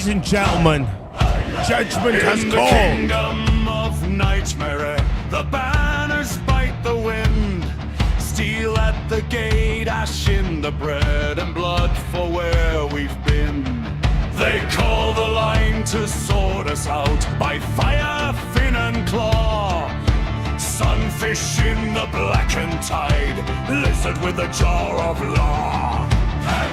Ladies and gentlemen, judgment has In the called. kingdom of Knightmare, the banners bite the wind. Steel at the gate, ash in the bread, and blood for where we've been. They call the line to sort us out by fire, fin and claw. Sunfish in the blackened tide, lizard with a jaw of law.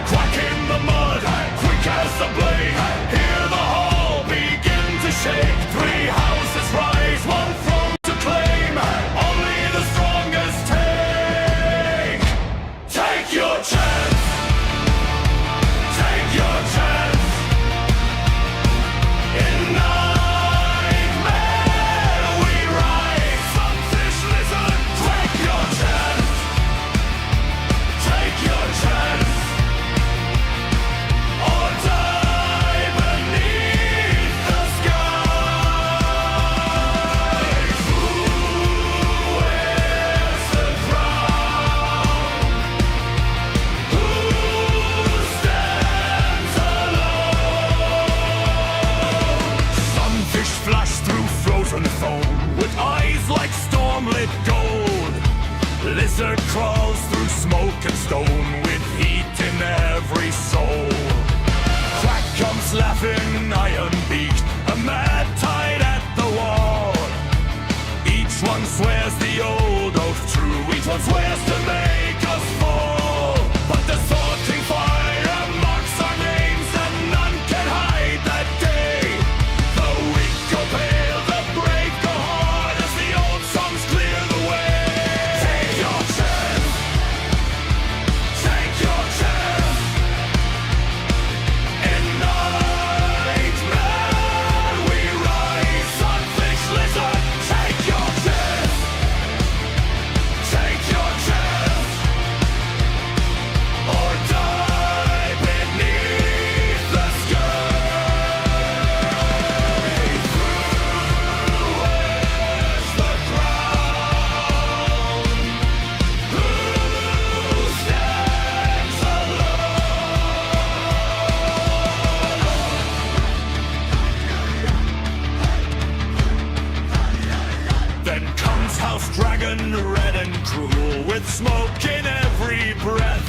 Quack in the mud, quick as the blade. Hear the hall begin to shake. Three houses rise, one throne to claim. Only the strongest take. Take your chance. Take your chance. In nightmare we rise. Sunfish lizard, take your chance. Take your chance. Or die beneath the skies. Who wears the crown? Who stands alone? Sunfish flash through frozen foam with eyes like stormlit gold. Lizard crawls through smoke and stone with heat in every soul. Quack comes laughing, iron-beaked, a mad tide at the wall. Each one swears the old oath true, each one swears to make us fall. But the sorting fire marks our names and none can hide that day. The weak go pale, the brave go hard as the old songs clear the way. Take your chance. Take your chance. In nightmare we rise. Sunfish lizard, take your chance. Take your chance. Or die beneath the sky. Who wears the crown? Who stands alone? Then comes House Dragon, red and cruel, with smoke in every breath.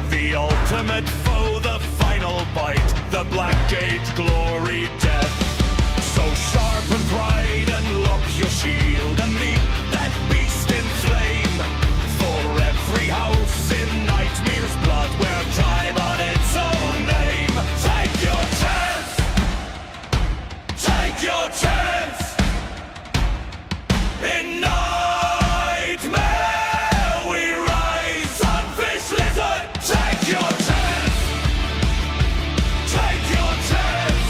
The ultimate foe, the final bite, the Black Gate glory death. So sharpen pride and lock your shield and meet that beast in flame. For every house in Knightmare's blood wear time on its own name. Take your chance. Take your chance. In nightmare we rise. Sunfish lizard, take your chance. Take your chance.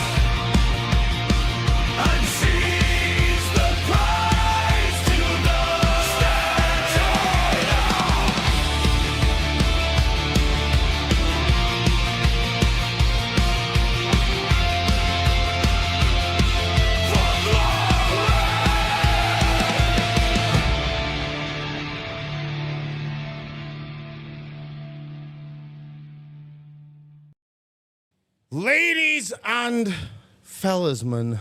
And seize the prize to the stand now. For glory. Ladies and fellasmen,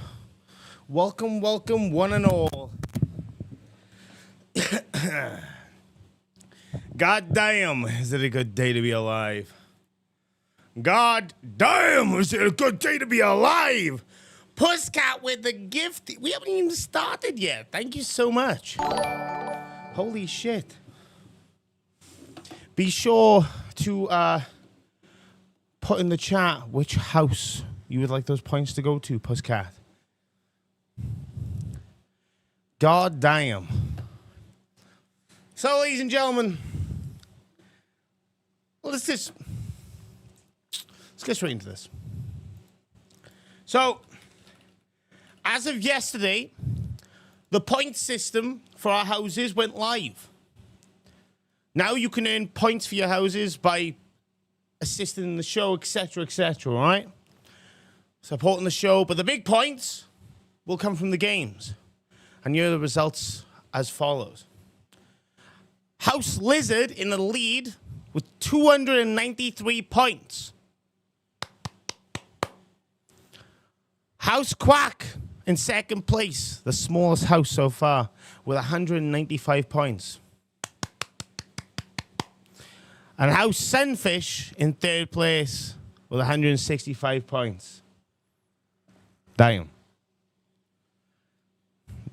welcome, welcome, one and all. God damn, is it a good day to be alive? God damn, is it a good day to be alive? Pusscat with the gift. We haven't even started yet. Thank you so much. Holy shit. Be sure to put in the chat which house you would like those points to go to, Pusscat. God damn. So, ladies and gentlemen, let's get straight into this. So, as of yesterday, the point system for our houses went live. Now you can earn points for your houses by assisting in the show, etc., etc., all right? Supporting the show, but the big points will come from the games. And here are the results as follows. House Lizard in the lead with 293 points. House Quack in second place, the smallest house so far, with 195 points. And House Sunfish in third place with 165 points. Damn.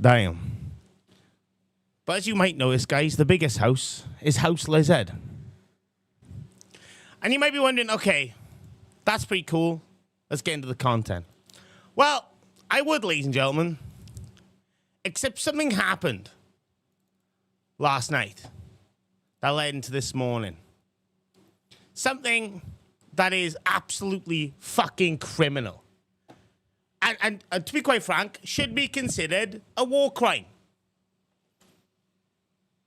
Damn. But as you might notice, guys, the biggest house is House Lizard. And you might be wondering, okay, that's pretty cool. Let's get into the content. Well, I would, ladies and gentlemen, except something happened last night that led into this morning. Something that is absolutely fucking criminal. And to be quite frank, should be considered a war crime.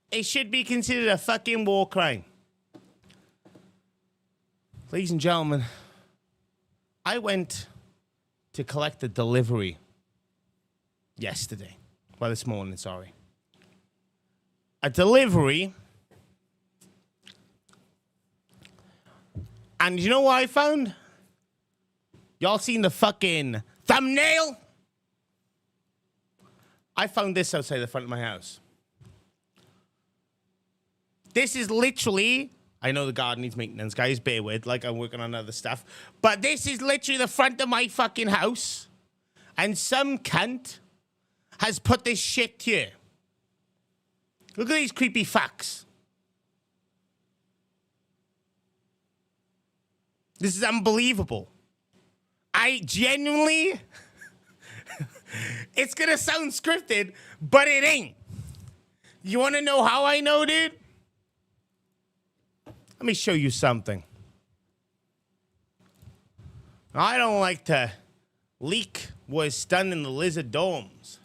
It should be considered a fucking war crime. Ladies and gentlemen, I went to collect a delivery yesterday. Well, this morning, sorry. A delivery. And you know what I found? Y'all seen the fucking thumbnail? I found this outside the front of my house. This is literally, I know the garden needs maintenance, guys, bear with, like I'm working on other stuff. But this is literally the front of my fucking house. And some cunt has put this shit here. Look at these creepy fucks. This is unbelievable. I genuinely, it's gonna sound scripted, but it ain't. You wanna know how I know, dude? Let me show you something. I don't like to leak what's done in the lizard domes.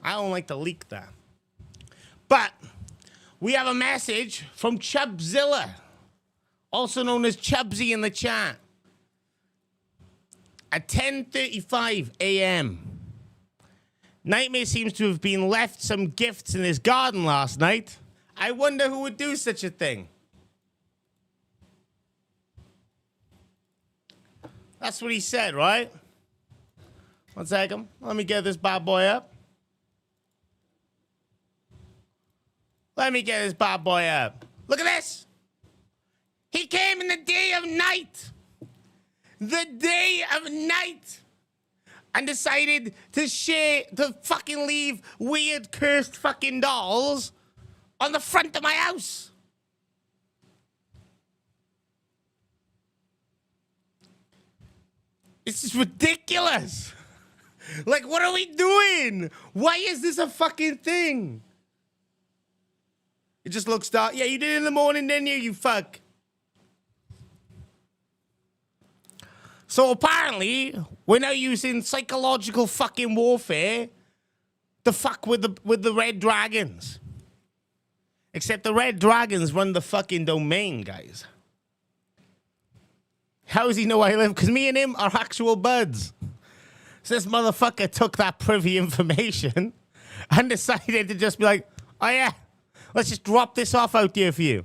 I don't like to leak that. But we have a message from Chubzilla, also known as Chubsy in the chat. At 10:35 a.m., Knightmare seems to have been left some gifts in his garden last night. I wonder who would do such a thing. That's what he said, right? One second. Let me get this bad boy up. Let me get this bad boy up. Look at this. He came in the day of night. The day of night. And decided to fucking leave weird cursed fucking dolls on the front of my house. This is ridiculous. Like, what are we doing? Why is this a fucking thing? It just looks dark. Yeah, you did it in the morning, didn't you, you fuck? So apparently, we're now using psychological fucking warfare to fuck with the red dragons. Except the red dragons run the fucking domain, guys. How does he know I live? Because me and him are actual buds. So this motherfucker took that privy information and decided to just be like, oh yeah, let's just drop this off out there for you.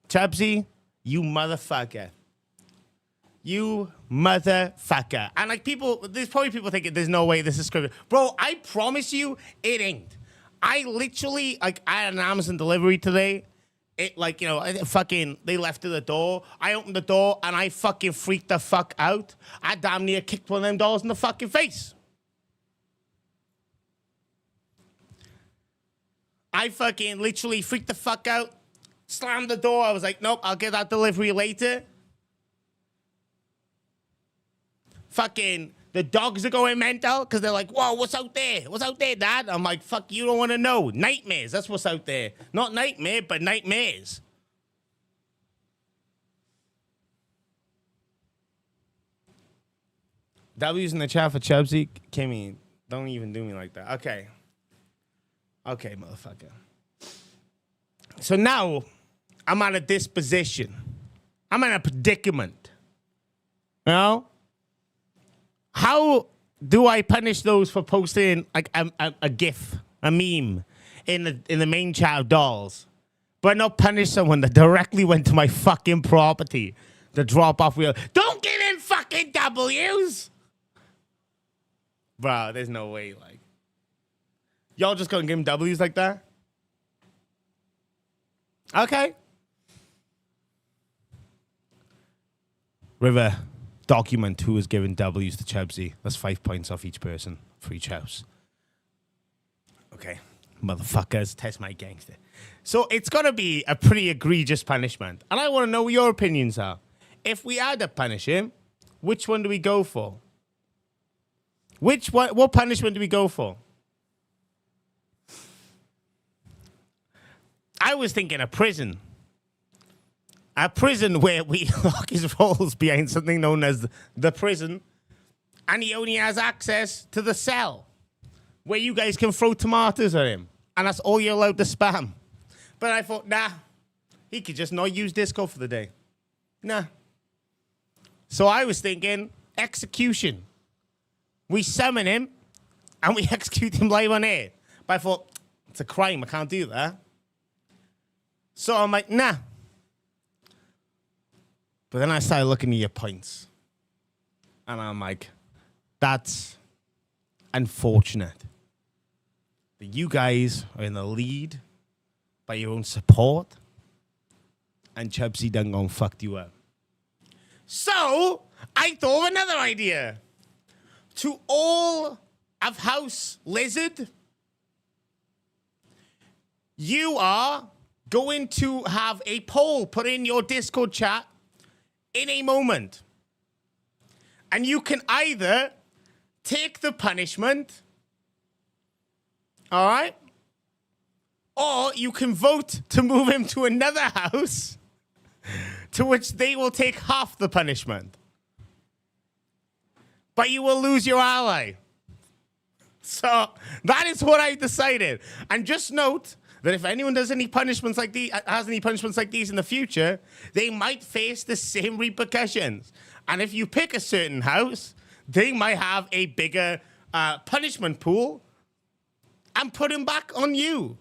Chubsy, you motherfucker. You motherfucker. And like there's probably people thinking there's no way this is scripted. Bro, I promise you it ain't. I literally, I had an Amazon delivery today. It they left at the door. I opened the door and I fucking freaked the fuck out. I damn near kicked one of them dolls in the fucking face. I fucking literally freaked the fuck out. Slammed the door. I was like, nope, I'll get that delivery later. Fucking, the dogs are going mental because they're like, whoa, what's out there? What's out there, Dad? I'm like, fuck, you don't want to know. Nightmares, that's what's out there. Not nightmare, but nightmares. W's in the chat for Chubsy. Kimmy, don't even do me like that. Okay. Okay, motherfucker. So now, I'm at a disposition. I'm in a predicament. You know? How do I punish those for posting like a GIF, a meme in the main chat of dolls, but not punish someone that directly went to my fucking property to drop off wheel? Don't get in fucking the W's. Bro, there's no way, like. Y'all just gonna give him W's like that? Okay. River, document who was giving W's to Chubsy. That's 5 points off each person for each house. Okay. Motherfuckers, test my gangster. So it's got to be a pretty egregious punishment. And I want to know what your opinions are. If we had to punish him, which one do we go for? What punishment do we go for? I was thinking a prison. A prison where we lock his rolls behind something known as the prison. And he only has access to the cell where you guys can throw tomatoes at him. And that's all you're allowed to spam. But I thought, nah, he could just not use Discord for the day. Nah. So I was thinking execution. We summon him and we execute him live on air. But I thought, it's a crime. I can't do that. So I'm like, nah. But then I started looking at your points. And I'm like, that's unfortunate. That you guys are in the lead by your own support. And Chubsy done gone fucked you up. So I thought of another idea. To all of House Lizard, you are going to have a poll put in your Discord chat in a moment. And you can either take the punishment, all right? Or you can vote to move him to another house to which they will take half the punishment. But you will lose your ally. So that is what I decided. And just note that if anyone does any punishments like these, has any punishments like these in the future, they might face the same repercussions. And if you pick a certain house, they might have a bigger punishment pool and put him back on you.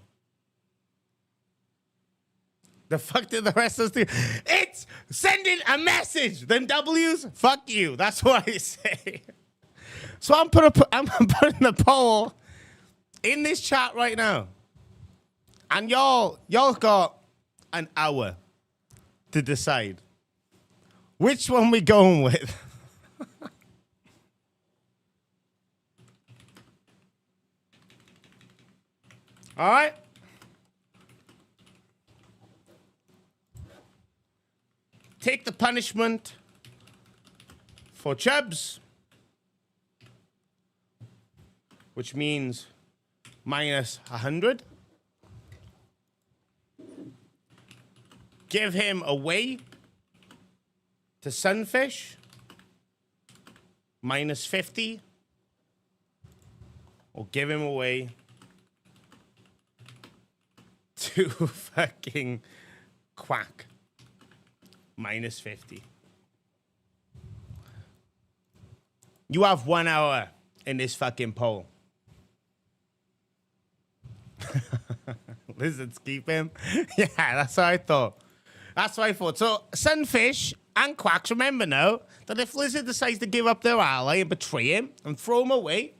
The fuck did the rest of us do? It's sending a message. Them W's, fuck you. That's what I say. So I'm putting the poll in this chat right now. And y'all got an hour to decide which one we going with. All right? Take the punishment for Chubbs, which means minus 100. Give him away to Sunfish, minus 50. Or give him away to fucking Quack. Minus 50. You have 1 hour in this fucking poll. Lizards keep him? Yeah, that's what I thought. That's what I thought. So, Sunfish and Quacks, remember now that if Lizard decides to give up their ally and betray him and throw him away,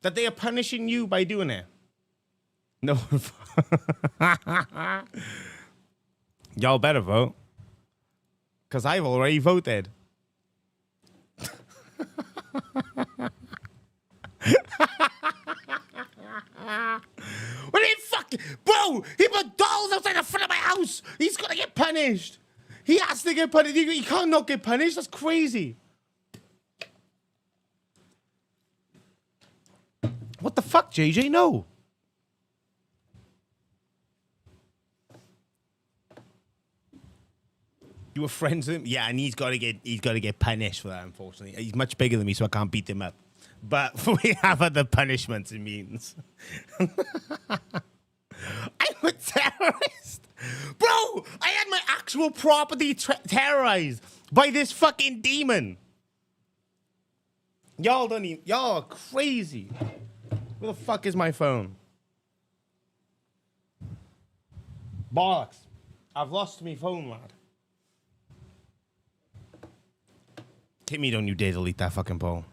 that they are punishing you by doing it. No. Y'all better vote. Because I've already voted. What are you fucking... Bro, he put dolls outside the front of my house. He's going to get punished. He has to get punished. He can't not get punished. That's crazy. What the fuck, JJ? No. You were friends with him? Yeah, and he's got to get punished for that, unfortunately. He's much bigger than me, so I can't beat him up. But we have other punishments, it means. I'm a terrorist. Bro, I had my actual property terrorized by this fucking demon. Y'all are crazy. Where the fuck is my phone? Bollocks. I've lost my phone, lad. Timmy, don't you dare delete that fucking poll.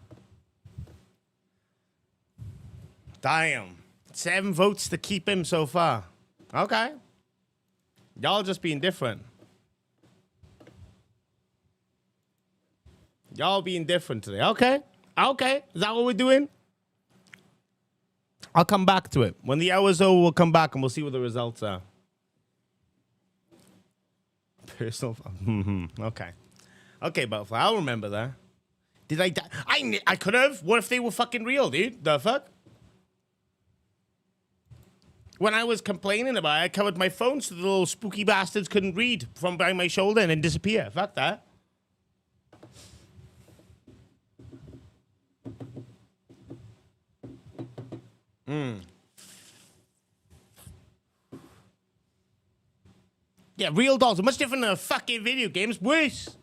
Damn. 7 votes to keep him so far. Okay. Y'all just being different. Y'all being different today. Okay. Okay. Is that what we're doing? I'll come back to it. When the hour's over, we'll come back and we'll see what the results are. Personal. Okay. Okay, Butterfly. I'll remember that. Did I die? I could have. What if they were fucking real, dude? The fuck? When I was complaining about it, I covered my phone so the little spooky bastards couldn't read from behind my shoulder and then disappear. Fuck that. Yeah, real dolls are much different than fucking video games. Worse.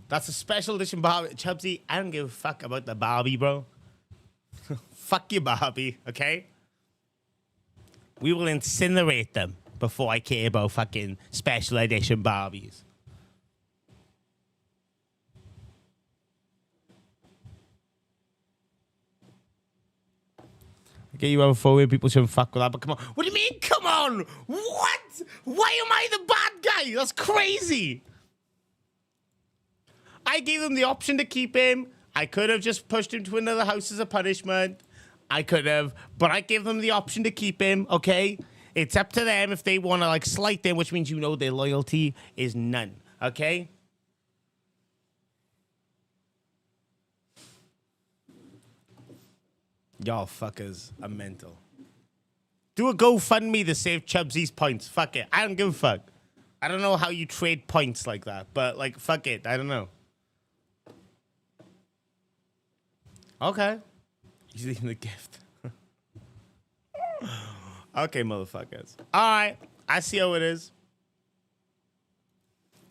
That's a special edition Barbie. Chubsy, I don't give a fuck about the Barbie, bro. Fuck you, Barbie, okay? We will incinerate them before I care about fucking special edition Barbies. Okay, you have a phobia, people shouldn't fuck with that, but come on. What do you mean, come on? What? Why am I the bad guy? That's crazy. I gave them the option to keep him. I could have just pushed him to another house as a punishment. I could have, but I gave them the option to keep him, okay? It's up to them if they want to, like, slight them, which means you know their loyalty is none, okay? Y'all fuckers are mental. Do a GoFundMe to save Chubsy's points. Fuck it. I don't give a fuck. I don't know how you trade points like that, but, like, fuck it. I don't know. Okay. He's leaving the gift. Okay, motherfuckers. All right. I see how it is.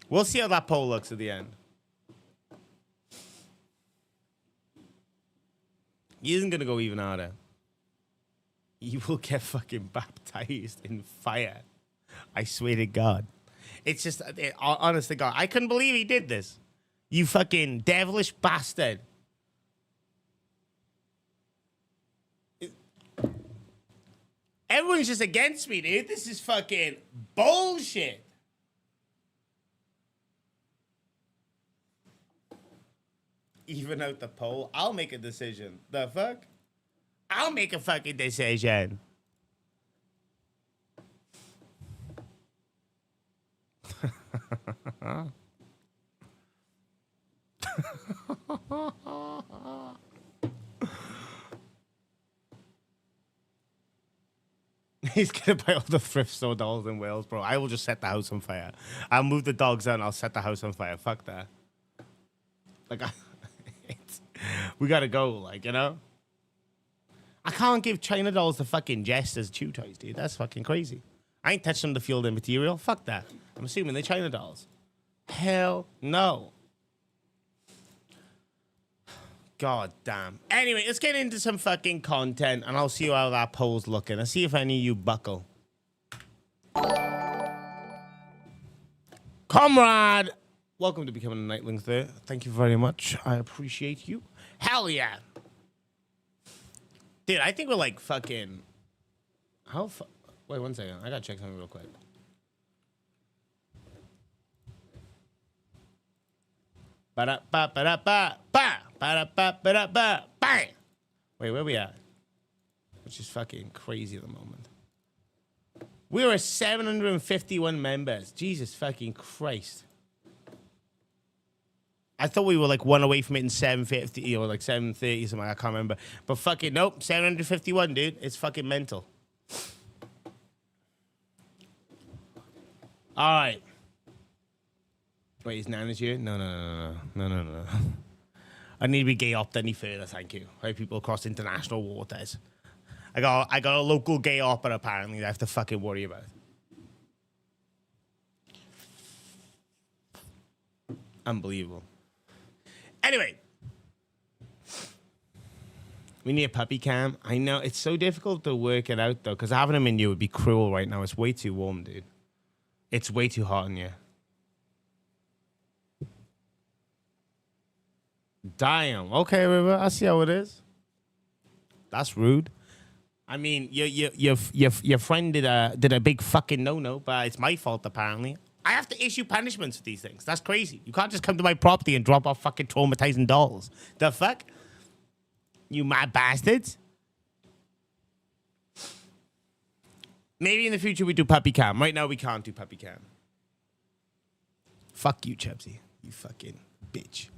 We'll see how that poll looks at the end. He isn't going to go even harder. You will get fucking baptized in fire. I swear to God. It's just, honest to God, I couldn't believe he did this. You fucking devilish bastard. Everyone's just against me, dude. This is fucking bullshit. Even out the poll, I'll make a decision. The fuck? I'll make a fucking decision. He's gonna buy all the thrift store dolls in Wales, bro. I will just set the house on fire. I'll move the dogs out and I'll set the house on fire. Fuck that. Like, we gotta go, like, you know? I can't give China dolls the fucking jesters chew toys, dude. That's fucking crazy. I ain't touching the field and material. Fuck that. I'm assuming they're China dolls. Hell no. God damn. Anyway, let's get into some fucking content and I'll see how that poll's looking. I'll see if any of you buckle. Comrade! Welcome to becoming a Nightling there. Thank you very much. I appreciate you. Hell yeah. Dude, I think we're like fucking... Wait, 1 second. I gotta check something real quick. Ba-da-ba-ba-da-ba. Wait, where we at? Which is fucking crazy at the moment. We're at 751 members. Jesus fucking Christ. I thought we were like one away from it in 750 or like 730 something. I can't remember. But fucking nope, 751, dude. It's fucking mental. All right. Wait, is Nana's here? No. I need to be gay opt any further, thank you. Right, people across international waters. I got a local gay opera apparently that I have to fucking worry about. Unbelievable. Anyway. We need a puppy cam. I know, it's so difficult to work it out though, because having him in you would be cruel right now. It's way too warm, dude. It's way too hot in you. Damn. Okay, River. I see how it is. That's rude. I mean, your friend did a big fucking no-no, but it's my fault apparently. I have to issue punishments for these things. That's crazy. You can't just come to my property and drop off fucking traumatizing dolls. The fuck? You mad bastards. Maybe in the future we do puppy cam. Right now we can't do puppy cam. Fuck you, Chubsy. You fucking bitch.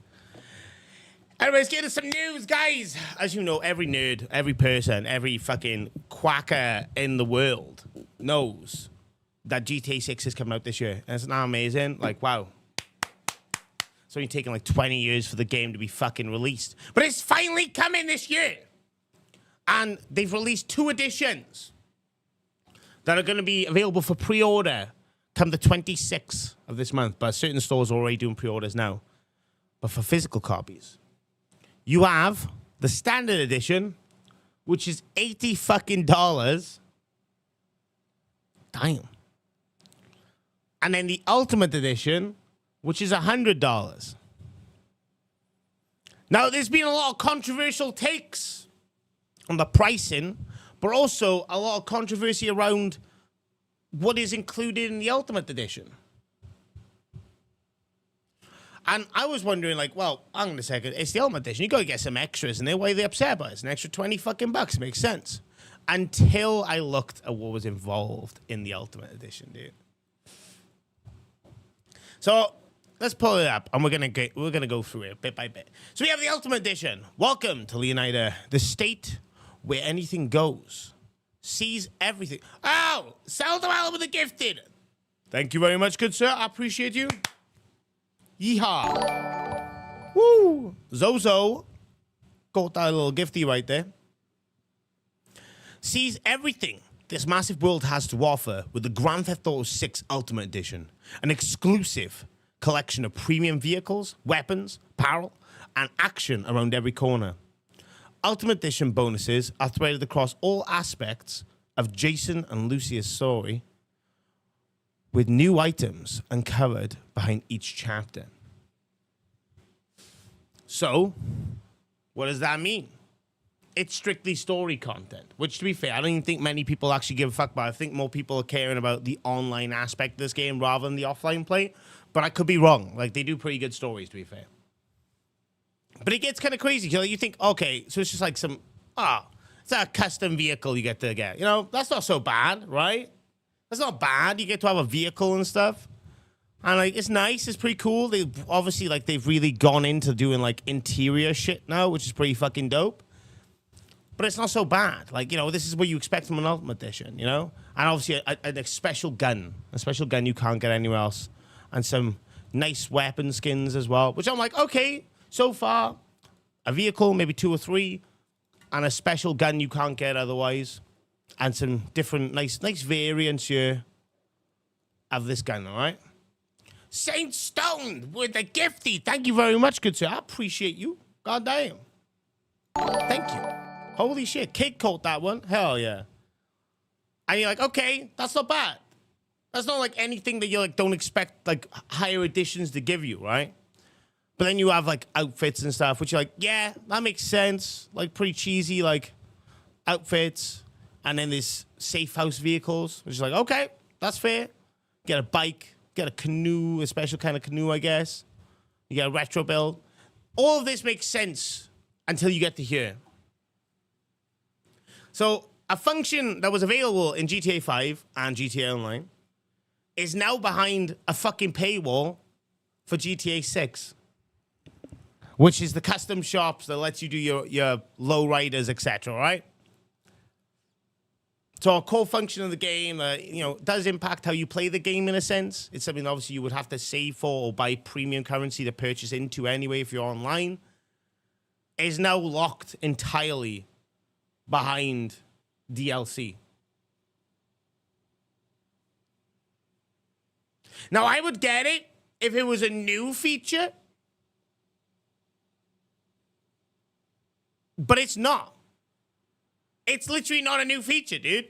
Anyways, get us some news, guys. As you know, every nerd, every person, every fucking quacker in the world knows that GTA 6 is coming out this year. And it's not amazing. Like, wow. It's only taken like 20 years for the game to be fucking released. But it's finally coming this year. And they've released 2 editions that are going to be available for pre-order come the 26th of this month. But certain stores are already doing pre-orders now. But for physical copies, you have the standard edition, which is $80 fucking dollars. Damn. And then the ultimate edition, which is $100. Now, there's been a lot of controversial takes on the pricing, but also a lot of controversy around what is included in the ultimate edition. And I was wondering, like, well, hang on a second. It's the ultimate edition. You got to get some extras in there. Why are they upset about it? It's an extra 20 fucking bucks. Makes sense. Until I looked at what was involved in the ultimate edition, dude. So let's pull it up, and we're gonna go through it bit by bit. So we have the ultimate edition. Welcome to Leonida, the state where anything goes, sees everything. Oh, seldom with the gifted. Thank you very much, good sir. I appreciate you. Yeehaw. Woo. Zozo. Got that little gifty right there. Sees everything this massive world has to offer with the Grand Theft Auto 6 Ultimate Edition. An exclusive collection of premium vehicles, weapons, apparel, and action around every corner. Ultimate Edition bonuses are threaded across all aspects of Jason and Lucia's story, with new items uncovered behind each chapter. So, what does that mean? It's strictly story content, which, to be fair, I don't even think many people actually give a fuck about. I think more people are caring about the online aspect of this game rather than the offline play, but I could be wrong. Like, they do pretty good stories, to be fair. But it gets kind of crazy. You think, okay, so it's just like some, it's a custom vehicle you get to get. You know, that's not so bad, right? That's not bad. You get to have a vehicle and stuff. And, like, it's nice. It's pretty cool. They obviously, like, they've really gone into doing, like, interior shit now, which is pretty fucking dope. But it's not so bad. Like, you know, this is what you expect from an Ultimate Edition, you know? And obviously a special gun. A special gun you can't get anywhere else. And some nice weapon skins as well. Which I'm like, okay, so far, a vehicle, maybe 2 or 3, and a special gun you can't get otherwise. And some different nice variants here of this gun, all right? Saint Stone with a gifty. Thank you very much, good sir. I appreciate you. God damn. Thank you. Holy shit. Kid coat that one. Hell yeah. And you're like, okay, that's not bad. That's not like anything that you like don't expect like higher editions to give you, right? But then you have like outfits and stuff, which you're like, yeah, that makes sense. Like pretty cheesy, like outfits. And then there's safe house vehicles, which is like, okay, that's fair. Get a bike, get a canoe, a special kind of canoe, I guess. You get a retro build. All of this makes sense until you get to here. So a function that was available in GTA 5 and GTA Online is now behind a fucking paywall for GTA 6, which is the custom shops that lets you do your low riders, etc., right? So a core function of the game, you know, does impact how you play the game in a sense. It's something obviously you would have to save for or buy premium currency to purchase into anyway if you're online. Is now locked entirely behind DLC. Now, I would get it if it was a new feature, but it's not. It's literally not a new feature, dude.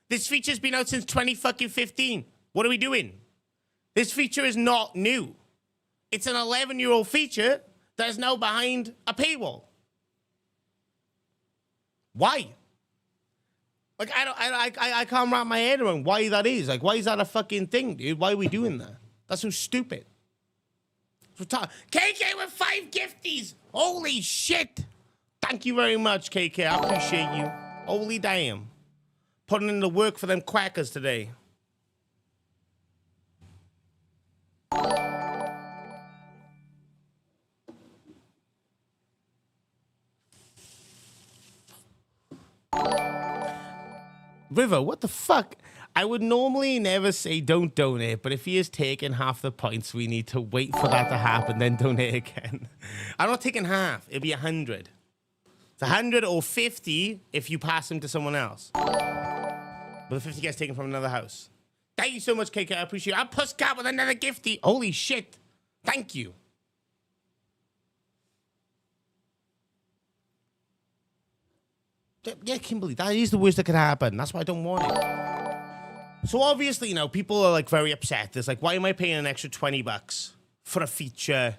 This feature's been out since 2015. What are we doing? This feature is not new. It's an 11-year-old feature that is now behind a paywall. Why? Like, I can't wrap my head around why that is. Like, why is that a fucking thing, dude? Why are we doing that? That's so stupid. KK with 5 gifties. Holy shit. Thank you very much, KK. I appreciate you. Holy damn. Putting in the work for them quackers today. River, what the fuck? I would normally never say don't donate, but if he is taking half the points, we need to wait for that to happen, then donate again. I'm not taking half. It'll be 100. It's 100 or 50 if you pass them to someone else. But the 50 gets taken from another house. Thank you so much, KK. I appreciate it. I'm Pusscat with another gifty. Holy shit. Thank you. Yeah, Kimberly, that is the worst that could happen. That's why I don't want it. So obviously, you know, people are like very upset. It's like, why am I paying an extra $20 for a feature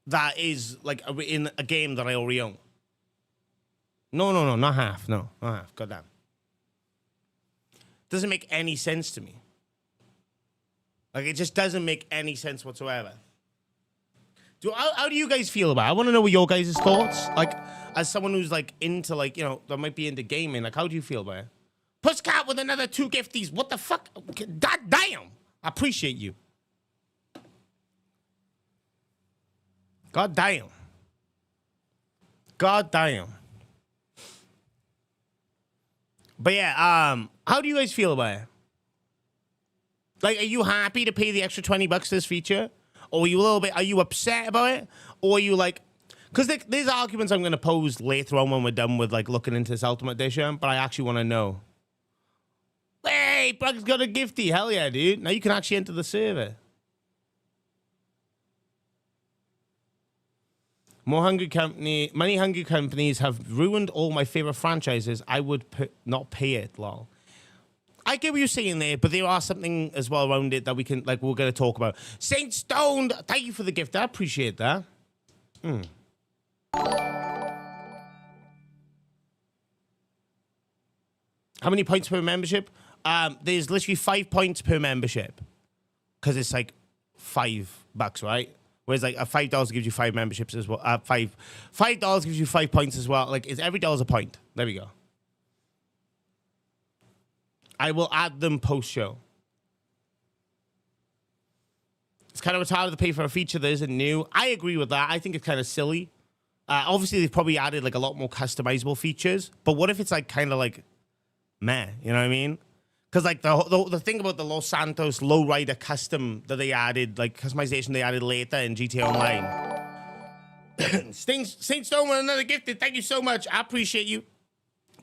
that is like in a game that I already own? No, not half. No, not half. Goddamn. Doesn't make any sense to me. Like, it just doesn't make any sense whatsoever. How do you guys feel about it? I want to know what your guys' thoughts. Like, as someone who's like into like, you know, that might be into gaming, like, how do you feel about it? Pusscat with another 2 gifties. What the fuck? God damn. I appreciate you. God damn. God damn. But yeah, how do you guys feel about it? Like, are you happy to pay the extra $20 for this feature? Or are you a little bit, are you upset about it? Or are you like, because there's arguments I'm going to pose later on when we're done with like looking into this Ultimate Edition, but I actually want to know. Hey, Brug's got a gifty. Hell yeah, dude. Now you can actually enter the server. Money hungry companies have ruined all my favorite franchises. I would not pay it, lol. I get what you're saying there, but there are something as well around it that we can, like, we're going to talk about. Saint Stoned, thank you for the gift. I appreciate that. How many points per membership? There's literally 5 points per membership. Because it's like $5, right? Whereas like a $5 gives you 5 memberships as well. $5 gives you 5 points as well. Like, it's every dollar's a point. There we go. I will add them post-show. It's kind of retarded to pay for a feature that isn't new. I agree with that. I think it's kind of silly. Obviously, they've probably added like a lot more customizable features. But what if it's like kind of like meh? You know what I mean? Because like the thing about the Los Santos Lowrider custom that they added, like customization they added later in GTA Online. Saint Stone with another gifted. Thank you so much. I appreciate you.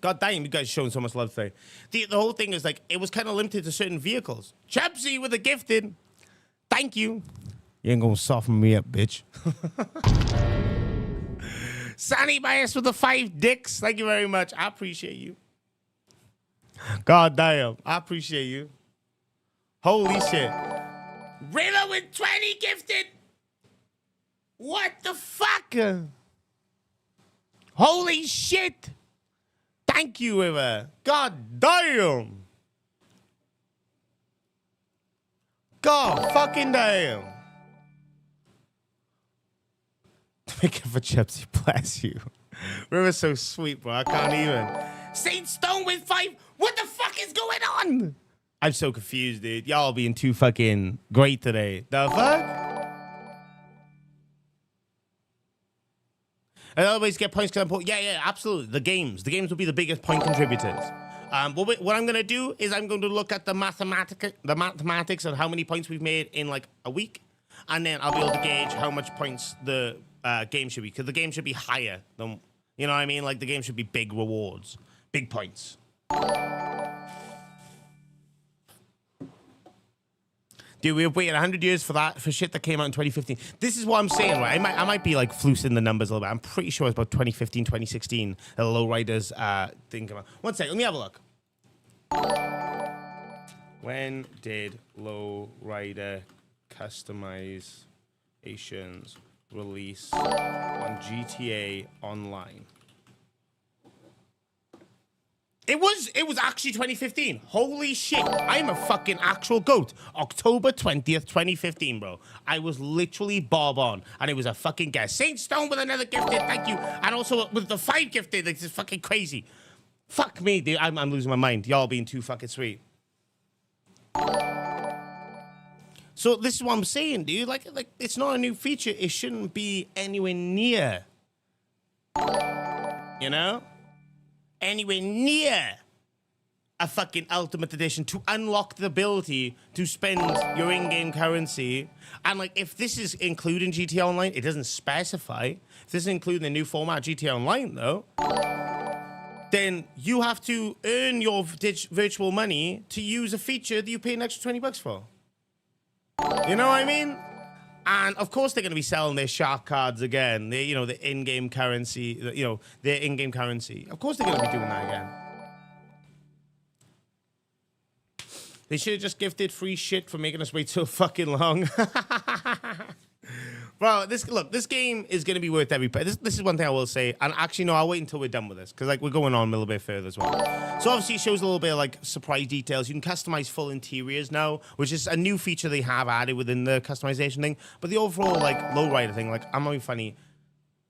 God damn, you guys are showing so much love today. The whole thing is like, it was kind of limited to certain vehicles. Chapsy with a gifted. Thank you. You ain't gonna soften me up, bitch. Sunny Bias with the 5 dicks. Thank you very much. I appreciate you. God damn, I appreciate you. Holy shit. Riddle with 20 gifted. What the fuck? Holy shit. Thank you, River. God damn. God fucking damn. Make it for Chipsy, bless you. River's so sweet, bro. I can't even. Saint Stone with 5. What the fuck is going on? I'm so confused, dude. Y'all being too fucking great today. The fuck? And always get points because I'm put. Yeah, absolutely. The games will be the biggest point contributors. What I'm gonna do is I'm going to look at the mathematics of how many points we've made in like a week, and then I'll be able to gauge how much points the game should be, because the game should be higher than, you know what I mean? Like, the game should be big rewards, big points. Dude, we've waited 100 years for that, for shit that came out in 2015. This is what I'm saying, right? I might be like floosing the numbers a little bit. I'm pretty sure it's about 2015, 2016, the Lowriders thing came out. One second, let me have a look. When did Lowrider customizations release on GTA Online. It was actually 2015. Holy shit. I'm a fucking actual goat. October 20th, 2015, bro. I was literally bob on. And it was a fucking guess. Saint Stone with another gifted. Thank you. And also with the 5 gifted. Like, this is fucking crazy. Fuck me, dude. I'm losing my mind. Y'all being too fucking sweet. So this is what I'm saying, dude. Like it's not a new feature. It shouldn't be anywhere near. You know? Anywhere near a fucking Ultimate Edition to unlock the ability to spend your in-game currency. And like, if this is including GTA Online, it doesn't specify. If this is including the new format GTA Online, though, then you have to earn your virtual money to use a feature that you pay an extra $20 for. You know what I mean? And of course they're going to be selling their shark cards again. They, you know, the in-game currency, you know, their in-game currency. Of course they're going to be doing that again. They should have just gifted free shit for making us wait so fucking long. Bro, this game is going to be worth every penny. This is one thing I will say. And actually, no, I'll wait until we're done with this. Because, like, we're going on a little bit further as well. So, obviously, it shows a little bit of, like, surprise details. You can customize full interiors now, which is a new feature they have added within the customization thing. But the overall, like, lowrider thing, like, I'm not being funny.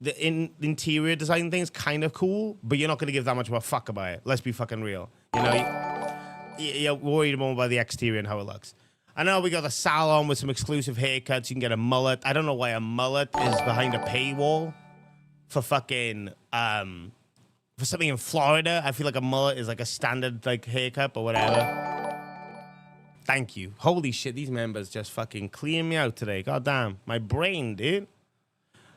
The interior design thing is kind of cool, but you're not going to give that much of a fuck about it. Let's be fucking real. You know, you're worried more about the exterior and how it looks. I know we got a salon with some exclusive haircuts. You can get a mullet. I don't know why a mullet is behind a paywall for fucking, for something in Florida. I feel like a mullet is like a standard like haircut or whatever. Thank you. Holy shit, these members just fucking clean me out today. God damn. My brain, dude.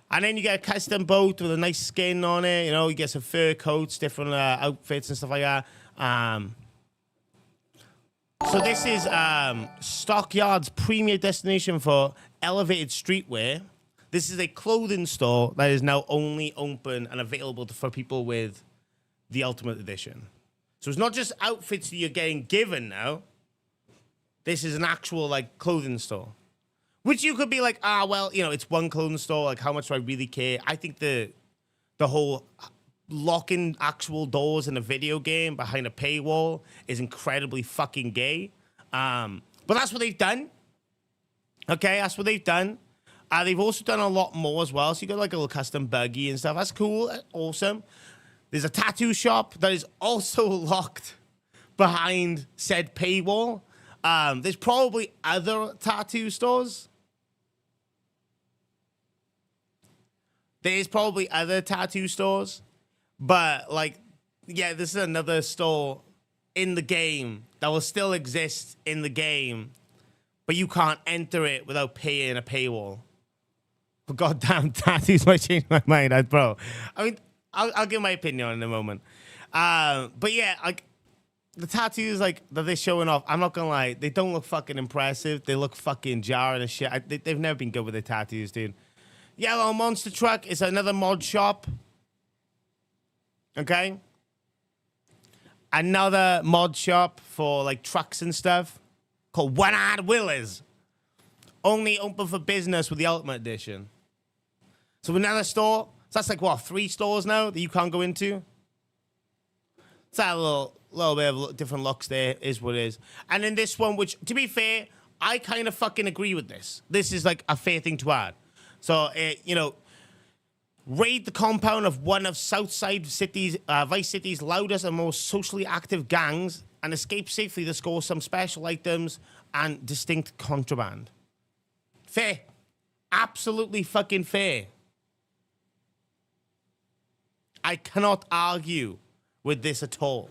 And then you get a custom boat with a nice skin on it. You know, you get some fur coats, different outfits and stuff like that. So this is Stockyard's premier destination for elevated streetwear. This is a clothing store that is now only open and available for people with the Ultimate Edition. So it's not just outfits that you're getting given now. This is an actual, like, clothing store. Which you could be like, well, you know, it's one clothing store. Like, how much do I really care? I think the whole locking actual doors in a video game behind a paywall is incredibly fucking gay. But that's what they've done. Okay, that's what they've done. They've also done a lot more as well. So you got like a little custom buggy and stuff. That's cool. That's awesome. There's a tattoo shop that is also locked behind said paywall. There's probably other tattoo stores. There's probably other tattoo stores. But, like, yeah, this is another store in the game that will still exist in the game, but you can't enter it without paying a paywall. But goddamn, tattoos might change my mind, bro. I mean, I'll give my opinion on it in a moment. But yeah, like, the tattoos, like, that they're showing off, I'm not gonna lie, they don't look fucking impressive. They look fucking jarring and shit. They've never been good with their tattoos, dude. Yellow Monster Truck is another mod shop. Okay? Another mod shop for, like, trucks and stuff called One-Eyed Willers. Only open for business with the Ultimate Edition. So another store. So that's like, what, 3 stores now that you can't go into? It's a little bit of different looks there, is what it is. And then this one, which, to be fair, I kind of fucking agree with this. This is, like, a fair thing to add. So, you know, raid the compound of one of Southside City's, Vice City's loudest and most socially active gangs and escape safely to score some special items and distinct contraband. Fair. Absolutely fucking fair. I cannot argue with this at all.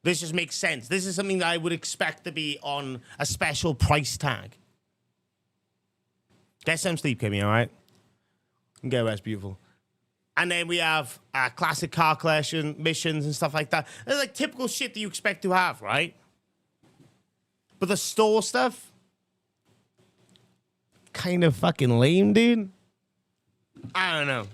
This just makes sense. This is something that I would expect to be on a special price tag. Get some sleep, Kimmy, all right? Get rest, beautiful. And then we have classic car collection missions and stuff like that. It's like typical shit that you expect to have, right? But the store stuff, kind of fucking lame, dude. I don't know.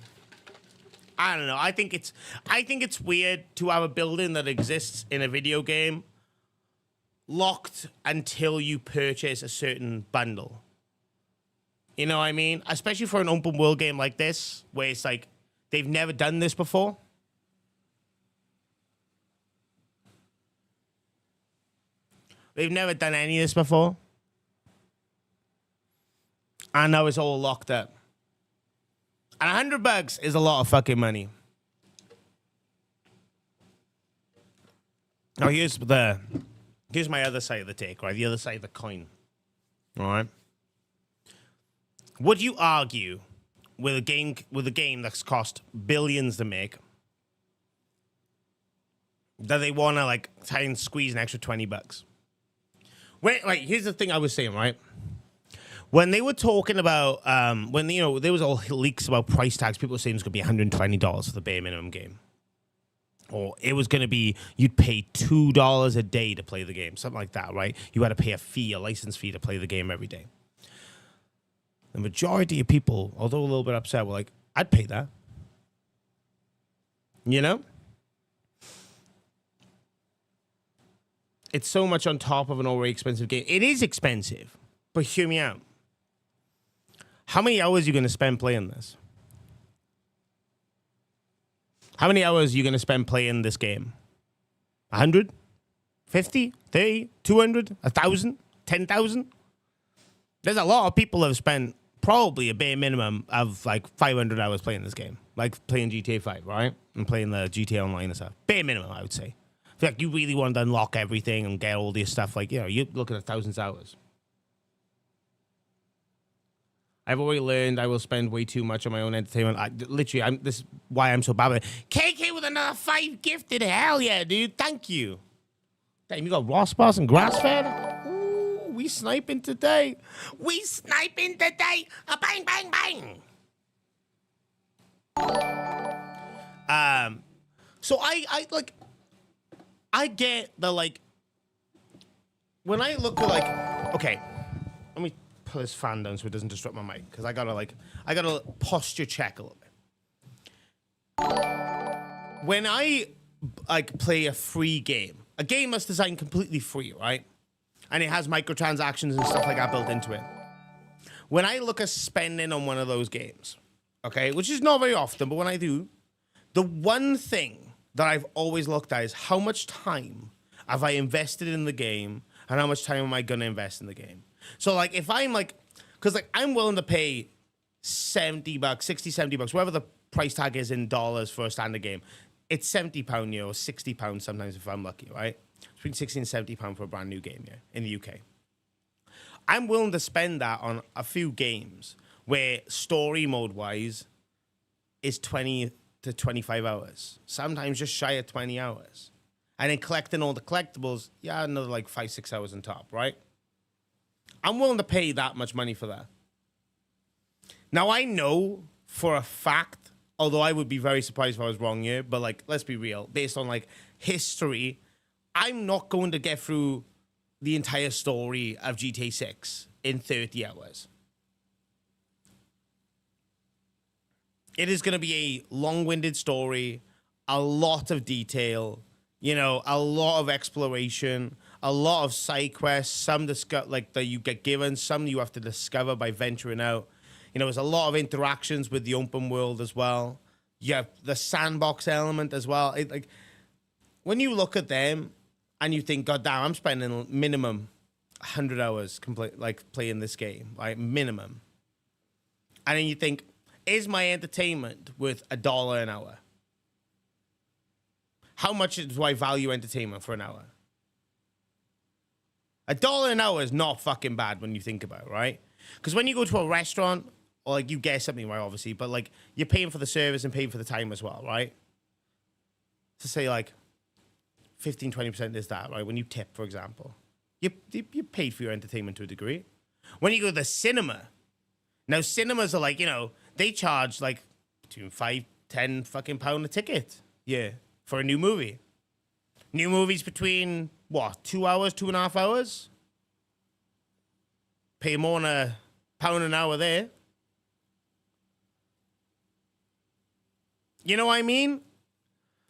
I think it's weird to have a building that exists in a video game locked until you purchase a certain bundle. You know what I mean? Especially for an open world game like this, where it's like they've never done this before. They've never done any of this before. And now it's all locked up. And $100 is a lot of fucking money. Now here's my other side of the take, right? The other side of the coin. All right. Would you argue with a game that's cost billions to make that they want to like try and squeeze an extra $20? Wait, like here's the thing I was saying, right? When they were talking about when there was all leaks about price tags, people were saying it was going to be $120 for the bare minimum game. Or it was going to be, you'd pay $2 a day to play the game. Something like that, right? You had to pay a license fee to play the game every day. The majority of people, although a little bit upset, were like, I'd pay that. You know? It's so much on top of an already expensive game. It is expensive, but hear me out. How many hours are you going to spend playing this? How many hours are you going to spend playing this game? 100? 50? 30? 200? 1,000? 10,000? There's a lot of people that have spent probably a bare minimum of like 500 hours playing this game. Like playing GTA 5, right? And playing the GTA Online and stuff. Bare minimum, I would say. I feel like you really want to unlock everything and get all this stuff. Like, you're looking at thousands of hours. I've already learned I will spend way too much on my own entertainment. This is why I'm so bad at it. KK with another 5 gifted. Hell yeah, dude. Thank you. Damn, you got Ross Bars and grass fed? Ooh, we sniping today. We sniping today. A bang, bang, bang. So I get the, like, when I look at, like, okay, let me pull this fan down so it doesn't disrupt my mic, because I gotta posture check a little bit. When I like play a free game, a game that's designed completely free, right? And it has microtransactions and stuff like that built into it. When I look at spending on one of those games, okay, which is not very often, but when I do, the one thing that I've always looked at is how much time have I invested in the game and how much time am I gonna invest in the game? So, like, if I'm, like, because, like, I'm willing to pay $70, $60, $70, whatever the price tag is in dollars for a standard game. It's £70, or £60 sometimes if I'm lucky, right? Between £60 and £70 for a brand new game, in the UK. I'm willing to spend that on a few games where story mode-wise is 20 to 25 hours. Sometimes just shy of 20 hours. And then collecting all the collectibles, another, like, 5-6 hours on top, right? I'm willing to pay that much money for that. Now, I know for a fact, although I would be very surprised if I was wrong here, but, like, let's be real. Based on, like, history, I'm not going to get through the entire story of GTA 6 in 30 hours. It is going to be a long-winded story, a lot of detail, a lot of exploration, a lot of side quests, some that you get given, some you have to discover by venturing out. There's a lot of interactions with the open world as well. You have the sandbox element as well. When you look at them and you think, God damn, I'm spending minimum 100 hours playing this game, right? Minimum. And then you think, is my entertainment worth $1 an hour? How much do I value entertainment for an hour? $1 an hour is not fucking bad when you think about it, right? Because when you go to a restaurant, or like you get something, right, obviously, but like you're paying for the service and paying for the time as well, right? To say like 15, 20% is that, right? When you tip, for example, you paid for your entertainment to a degree. When you go to the cinema, now cinemas are like, they charge like between £5-10 fucking pound a ticket, for a new movie. New movies between, 2 hours, 2.5 hours? Pay more than £1 an hour there. You know what I mean?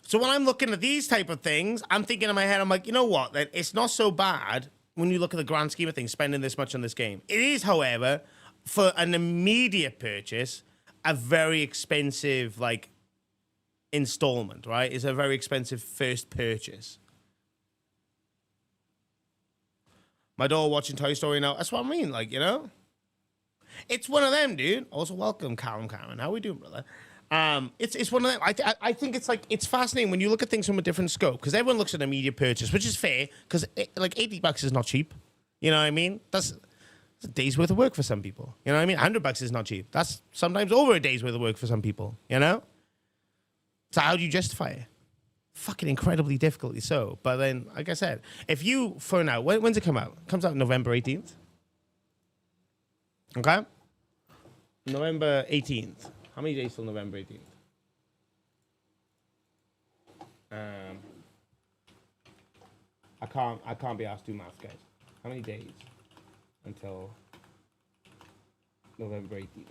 So when I'm looking at these type of things, I'm thinking in my head, I'm like, you know what? It's not so bad when you look at the grand scheme of things, spending this much on this game. It is, however, for an immediate purchase, a very expensive, like, installment, right? It's a very expensive first purchase. My daughter watching Toy Story now. That's what I mean, like, you know? It's one of them, dude. Also, welcome, Cameron. How we doing, brother? It's one of them. I think it's like, it's fascinating when you look at things from a different scope, because everyone looks at an immediate purchase, which is fair, because like $80 is not cheap. You know what I mean? That's a day's worth of work for some people. You know what I mean? $100 is not cheap. That's sometimes over a day's worth of work for some people, you know? So how do you justify it? Fucking incredibly difficultly so. But then, like I said, if you, for now, when's it come out? It comes out November 18th. Okay? November 18th. How many days till November 18th? I can't be asked to do math, guys. How many days until November 18th?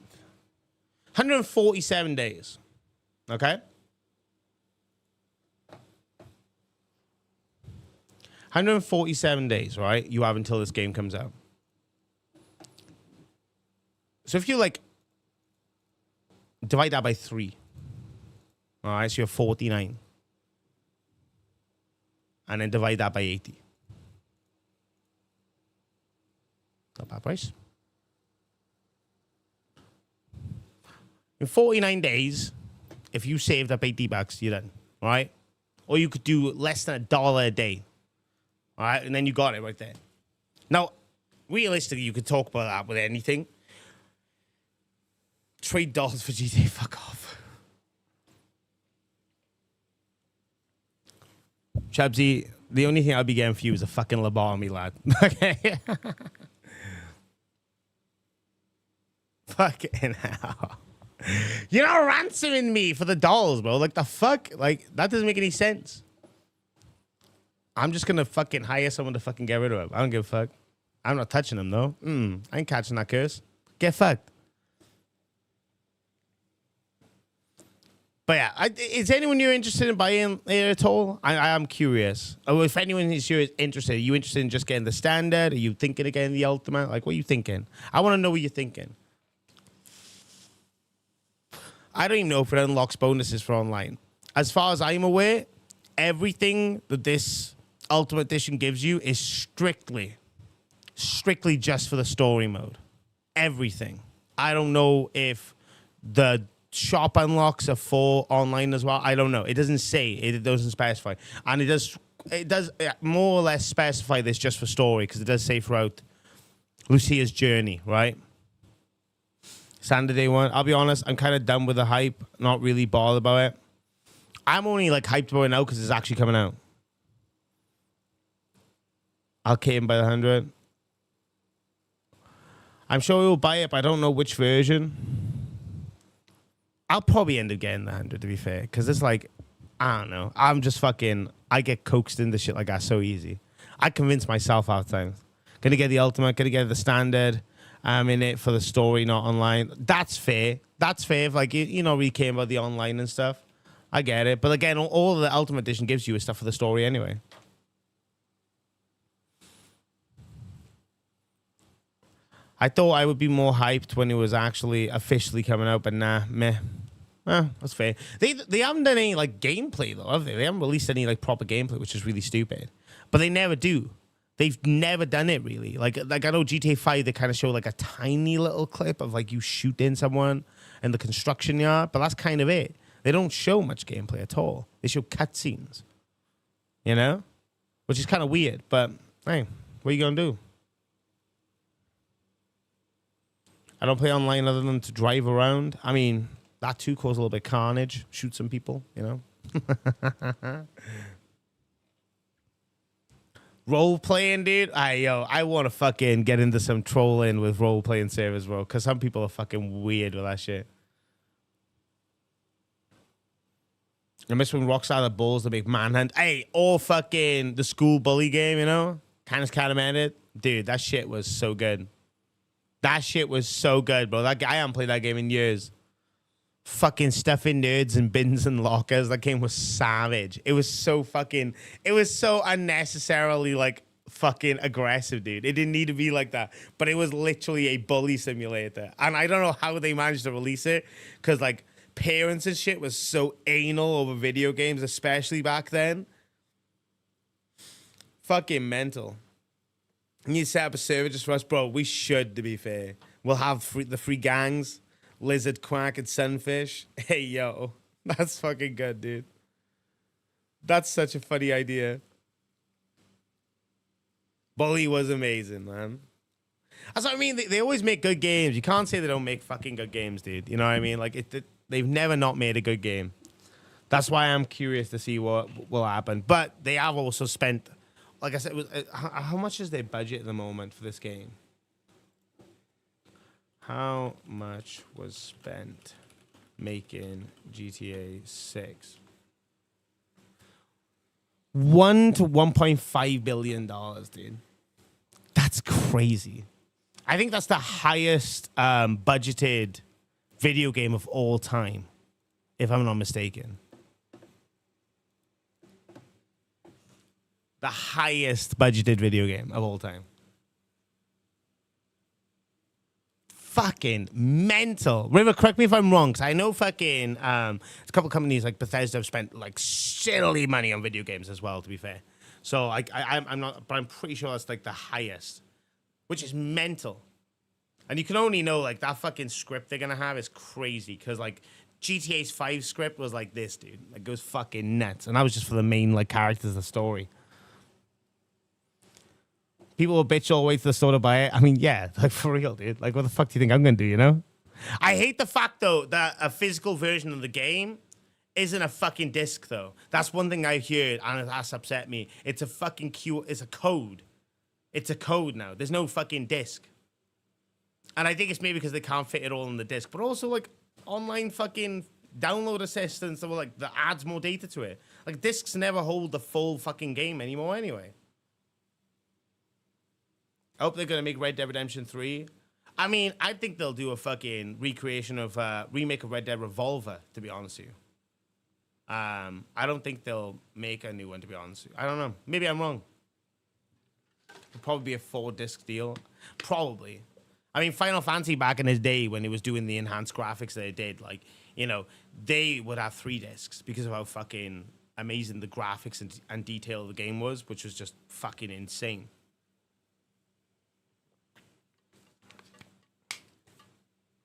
147 days. Okay? 147 days, right? You have until this game comes out. So if you like divide that by 3, all right, so you're 49. And then divide that by 80. Not bad price. In 49 days, if you saved up $80, you're done, all right? Or you could do less than $1 a day, all right? And then you got it right there. Now, realistically, you could talk about that with anything. Trade dollars for GTA, fuck off. Chubsy, the only thing I'll be getting for you is a fucking lobotomy, lad. Okay? Fucking hell. You're not ransoming me for the dolls, bro. Like, the fuck? Like, that doesn't make any sense. I'm just gonna fucking hire someone to fucking get rid of him. I don't give a fuck. I'm not touching him, though. I ain't catching that curse. Get fucked. But yeah, is anyone here interested in buying it at all? I am curious. Or if anyone is here interested, are you interested in just getting the standard? Are you thinking of getting the ultimate? Like, what are you thinking? I want to know what you're thinking. I don't even know if it unlocks bonuses for online. As far as I'm aware, everything that this Ultimate Edition gives you is strictly just for the story mode. Everything. I don't know if the shop unlocks are for online as well. I don't know. It doesn't say. It doesn't specify. And it does more or less specify this just for story, because it does say throughout Lucia's journey, right? Standard day one. I'll be honest, I'm kind of done with the hype. Not really bothered about it. I'm only like hyped about it now because it's actually coming out. I'll kill him by the 100. I'm sure we'll buy it, but I don't know which version. I'll probably end up getting the 100, to be fair, because it's like, I don't know. I'm just fucking, I get coaxed into shit like that so easy. I convince myself half the time. Gonna get the ultimate, gonna get the standard. I'm in it for the story, not online. That's fair. That's fair if, like, you know, really care about the online and stuff. I get it. But again, all the Ultimate Edition gives you is stuff for the story anyway. I thought I would be more hyped when it was actually officially coming out, but nah, meh. That's fair. They haven't done any, like, gameplay, though, have they? They haven't released any, like, proper gameplay, which is really stupid. But they never do. They've never done it, really. Like I know GTA 5, they kind of show, like, a tiny little clip of, like, you shooting someone in the construction yard, but that's kind of it. They don't show much gameplay at all. They show cutscenes, you know? Which is kind of weird, but, hey, what are you going to do? I don't play online other than to drive around. I mean, that too causes a little bit of carnage. Shoot some people, you know? Role-playing, dude? I want to fucking get into some trolling with role-playing servers, bro, because some people are fucking weird with that shit. I miss when Rockstar the balls to make Manhunt. Hey, or fucking the school bully game, you know? Kind of ended. Dude, that shit was so good. That shit was so good, bro. That guy, I haven't played that game in years. Fucking stuffing nerds in bins and lockers. That game was savage. It was so fucking... It was so unnecessarily, like, fucking aggressive, dude. It didn't need to be like that, but it was literally a bully simulator. And I don't know how they managed to release it, because like parents and shit was so anal over video games, especially back then. Fucking mental. You need to set up a server just for us, bro. We should, to be fair. We'll have the free gangs, Lizard, Quack, and Sunfish. Hey, yo. That's fucking good, dude. That's such a funny idea. Bully was amazing, man. That's what I mean. They always make good games. You can't say they don't make fucking good games, dude. You know what I mean? Like, they've never not made a good game. That's why I'm curious to see what will happen. But they have also spent, like I said, how much is their budget at the moment for this game? How much was spent making GTA 6? $1 to $1.5 billion, dude. That's crazy. I think that's the highest budgeted video game of all time, if I'm not mistaken. The highest budgeted video game of all time. Fucking mental. River, correct me if I'm wrong, because I know fucking a couple companies like Bethesda have spent like silly money on video games as well, to be fair. So I'm not, but I'm pretty sure that's like the highest, which is mental. And you can only know like that fucking script they're gonna have is crazy, because like GTA's 5 script was like this, dude. Like it was fucking nuts, and that was just for the main like characters of the story. People will bitch all the way to the store to buy it. I mean, yeah, like for real, dude. Like, what the fuck do you think I'm gonna do, you know? I hate the fact, though, that a physical version of the game isn't a fucking disc, though. That's one thing I heard, and that's upset me. It's a fucking it's a code. It's a code now. There's no fucking disc. And I think it's maybe because they can't fit it all in the disc, but also, like, online fucking download assistants that were, like, that adds more data to it. Like, discs never hold the full fucking game anymore anyway. I hope they're going to make Red Dead Redemption 3. I mean, I think they'll do a fucking recreation of, remake of Red Dead Revolver, to be honest with you. I don't think they'll make a new one, to be honest with you. I don't know. Maybe I'm wrong. It'll probably be a 4-disc deal. Probably. I mean, Final Fantasy back in his day when he was doing the enhanced graphics that it did, like, you know, they would have 3 discs because of how fucking amazing the graphics and detail of the game was, which was just fucking insane.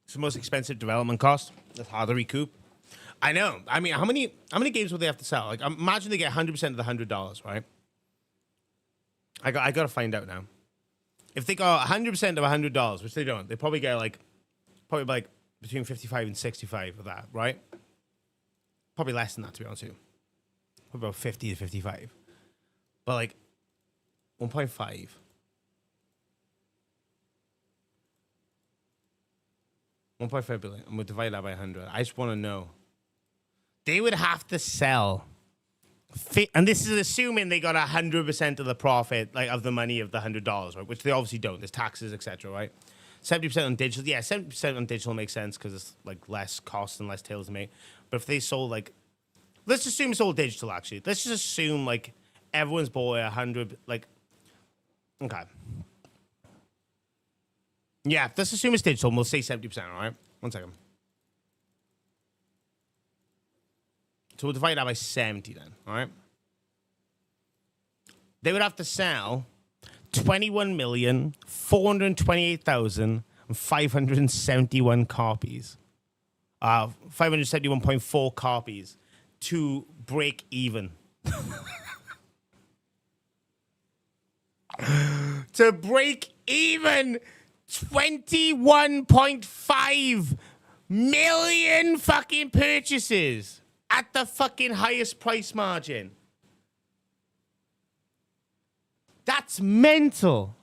It's the most expensive development cost. That's hard to recoup. I know. I mean, how many games would they have to sell? Like, imagine they get 100% of the $100, right? I got to find out now. If they got 100% of $100, which they don't, they probably get probably between 55 and 65 of that, right? Probably less than that, to be honest with you. Probably about 50 to 55. But like 1.5. $1.5 billion. I'm going to divide that by 100. I just want to know. They would have to sell. And this is assuming they got 100% of the profit, like of the money of the $100, right? Which they obviously don't. There's taxes, etc., right? 70% on digital. Yeah, 70% on digital makes sense because it's like less cost and less tails to make. But if they sold like, let's assume it's all digital actually. Let's just assume like everyone's bought 100, like, okay. Yeah, let's assume it's digital and we'll say 70%, all right? 1 second. So we'll divide that by 70 then, all right? They would have to sell 21,428,571 copies. 571.4 copies to break even. To break even 21.5 million fucking purchases at the fucking highest price margin. That's mental.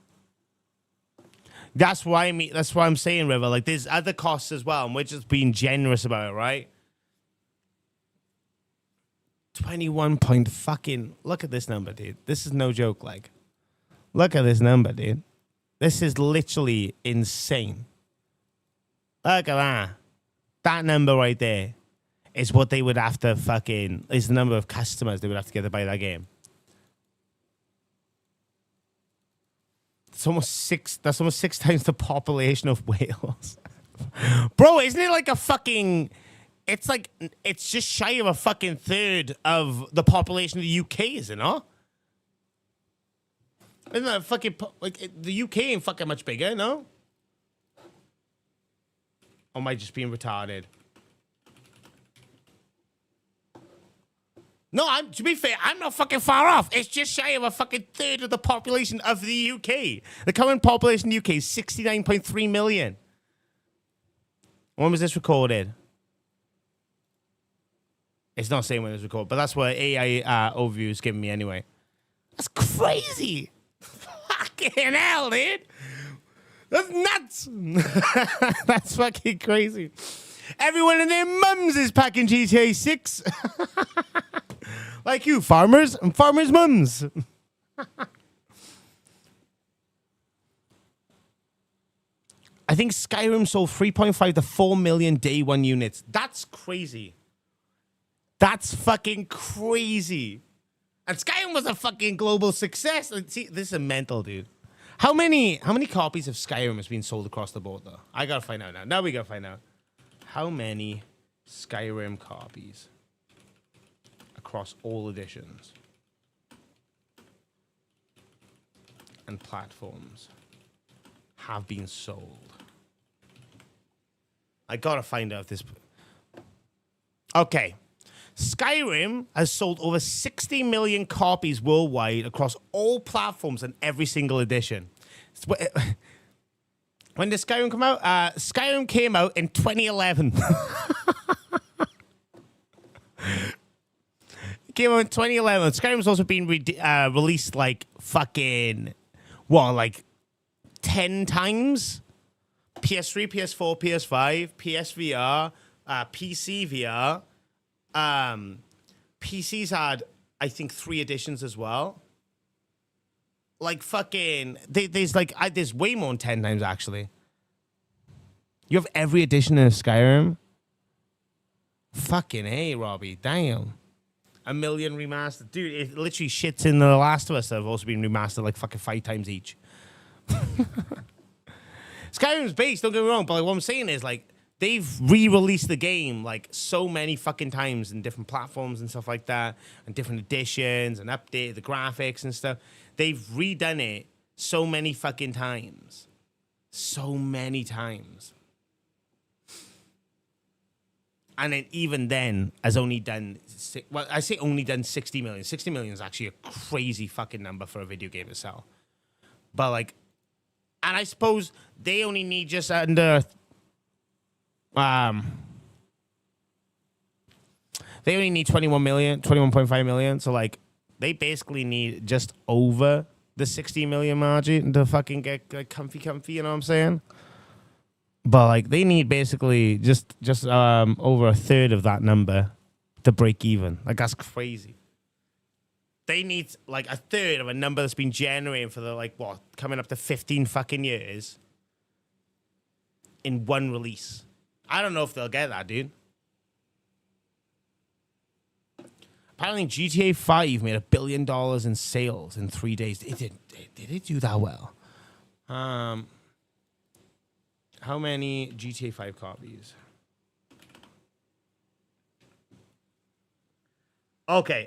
That's why I'm saying, River. Like, there's other costs as well, and we're just being generous about it, right? 21 point fucking. Look at this number, dude. This is no joke. Like, look at this number, dude. This is literally insane. Look at that. That number right there is what they would have to fucking, is the number of customers they would have to get to buy that game. That's almost six times the population of Wales. Bro, isn't it like a fucking... It's just shy of a fucking third of the population of the UK, is it not? Isn't that fucking... the UK ain't fucking much bigger, no? Or am I just being retarded? No, to be fair, I'm not fucking far off. It's just shy of a fucking third of the population of the UK. The current population in the UK is 69.3 million. When was this recorded? It's not saying when it was recorded, but that's what AI overview is giving me anyway. That's crazy. Fucking hell, dude. That's nuts. That's fucking crazy. Everyone and their mums is packing GTA 6. Like you, farmers and farmers' mums. I think Skyrim sold 3.5 to 4 million day one units. That's crazy. That's fucking crazy. And Skyrim was a fucking global success. See, this is mental, dude. How many copies of Skyrim has been sold across the board, though? I gotta find out now. Now we gotta find out. How many Skyrim copies across all editions and platforms have been sold? I gotta find out if this... Okay. Skyrim has sold over 60 million copies worldwide across all platforms and every single edition. When did Skyrim come out? Skyrim came out in 2011. It came out in 2011. Skyrim's also been released like fucking, what, like 10 times? PS3, PS4, PS5, PSVR, PC VR. PC's had, I think, 3 editions as well. Like fucking, there's way more than 10 times actually. You have every edition of Skyrim. Fucking hey, Robbie, damn. 1 million remastered, dude. It literally shits in The Last of Us that have also been remastered like fucking 5 times each. Skyrim's based, don't get me wrong, but like what I'm saying is like they've re-released the game like so many fucking times in different platforms and stuff like that, and different editions and updated the graphics and stuff. They've redone it so many fucking times. So many times. And then even then has only done, well, I say only done 60 million. 60 million is actually a crazy fucking number for a video game to sell. But like, and I suppose they only need just under, they only need 21 million, 21.5 million. So like, they basically need just over the 60 million margin to fucking get like, comfy, you know what I'm saying? But like, they need basically just over a third of that number to break even. Like, that's crazy. They need like a third of a number that's been generating for the like what, coming up to 15 fucking years in one release. I don't know if they'll get that, dude. Apparently, GTA 5 made $1 billion in sales in 3 days. Did it do that well? How many GTA 5 copies? Okay.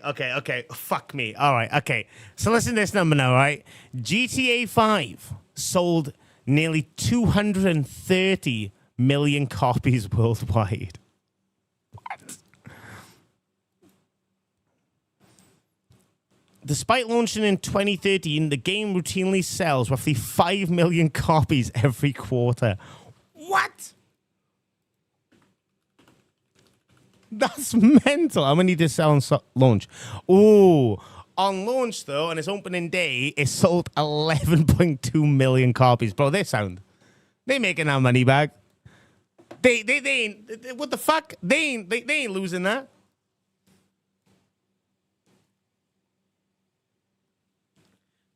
Fuck me. All right, okay. So listen to this number now, right? GTA 5 sold nearly 230 million copies worldwide. What? Despite launching in 2013, the game routinely sells roughly 5 million copies every quarter. What? That's mental. How many did it sell on launch? Oh, on launch, though, on its opening day, it sold 11.2 million copies. Bro, they making that money back. They ain't, what the fuck? They ain't losing that.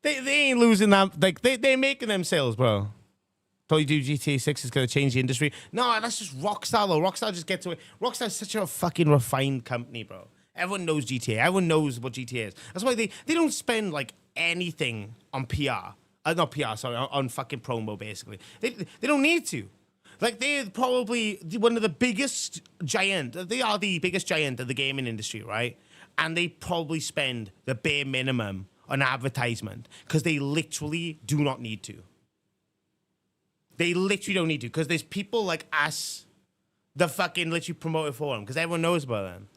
They ain't losing that. Like, they're making them sales, bro. Thought you do GTA 6 is going to change the industry. No, that's just Rockstar, though. Rockstar just gets away. Rockstar's such a fucking refined company, bro. Everyone knows GTA. Everyone knows what GTA is. That's why they don't spend, like, anything on PR not PR, sorry, on fucking promo, basically. They don't need to. Like, they're probably one of the biggest giant. They are the biggest giant of the gaming industry, right? And they probably spend the bare minimum on advertisement because they literally do not need to. They literally don't need to because there's people like us that fucking literally promote it for them because everyone knows about them.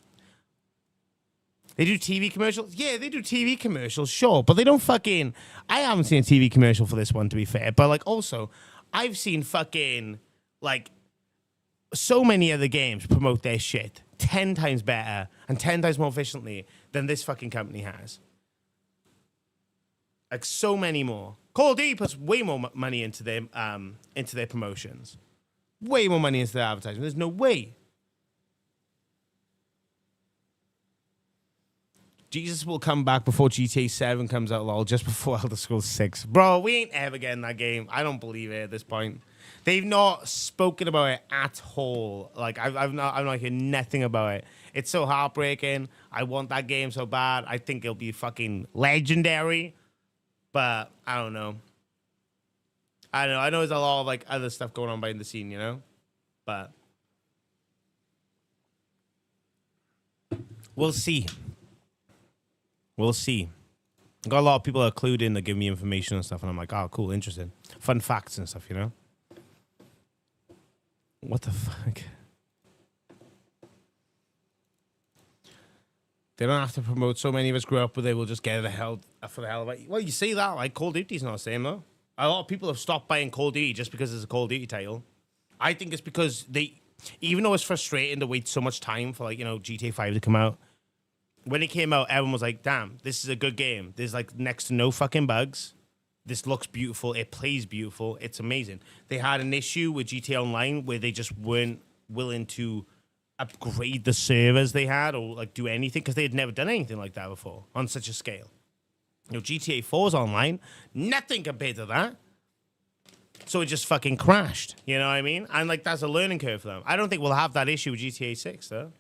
They do TV commercials? Yeah, they do TV commercials, sure. But they don't fucking... I haven't seen a TV commercial for this one, to be fair. But, like, also, I've seen fucking, like, so many other games promote their shit 10 times better and 10 times more efficiently than this fucking company has. Like, so many more. Call of Duty puts way more money into their promotions. Way more money into their advertising. There's no way. Jesus will come back before GTA 7 comes out, lol, just before Elder Scrolls 6. Bro, we ain't ever getting that game. I don't believe it at this point. They've not spoken about it at all. Like, I've not heard nothing about it. It's so heartbreaking. I want that game so bad. I think it'll be fucking legendary. But I don't know. I don't know. I know there's a lot of like other stuff going on behind the scene, you know? But we'll see. We'll see. I got a lot of people that are clued in that give me information and stuff, and I'm like, oh, cool, interesting. Fun facts and stuff, you know? What the fuck? They don't have to promote. So many of us grew up with it. We'll just get it for the hell of it. Well, you say that, like, Call of Duty's not the same, though. A lot of people have stopped buying Call of Duty just because it's a Call of Duty title. I think it's because even though it's frustrating to wait so much time for, like, you know, GTA 5 to come out, when it came out, everyone was like, damn, this is a good game. There's, like, next to no fucking bugs. This looks beautiful. It plays beautiful. It's amazing. They had an issue with GTA Online where they just weren't willing to upgrade the servers they had or, like, do anything because they had never done anything like that before on such a scale. You know, GTA 4's online. Nothing compared to that. So it just fucking crashed. You know what I mean? And, like, that's a learning curve for them. I don't think we'll have that issue with GTA 6, though.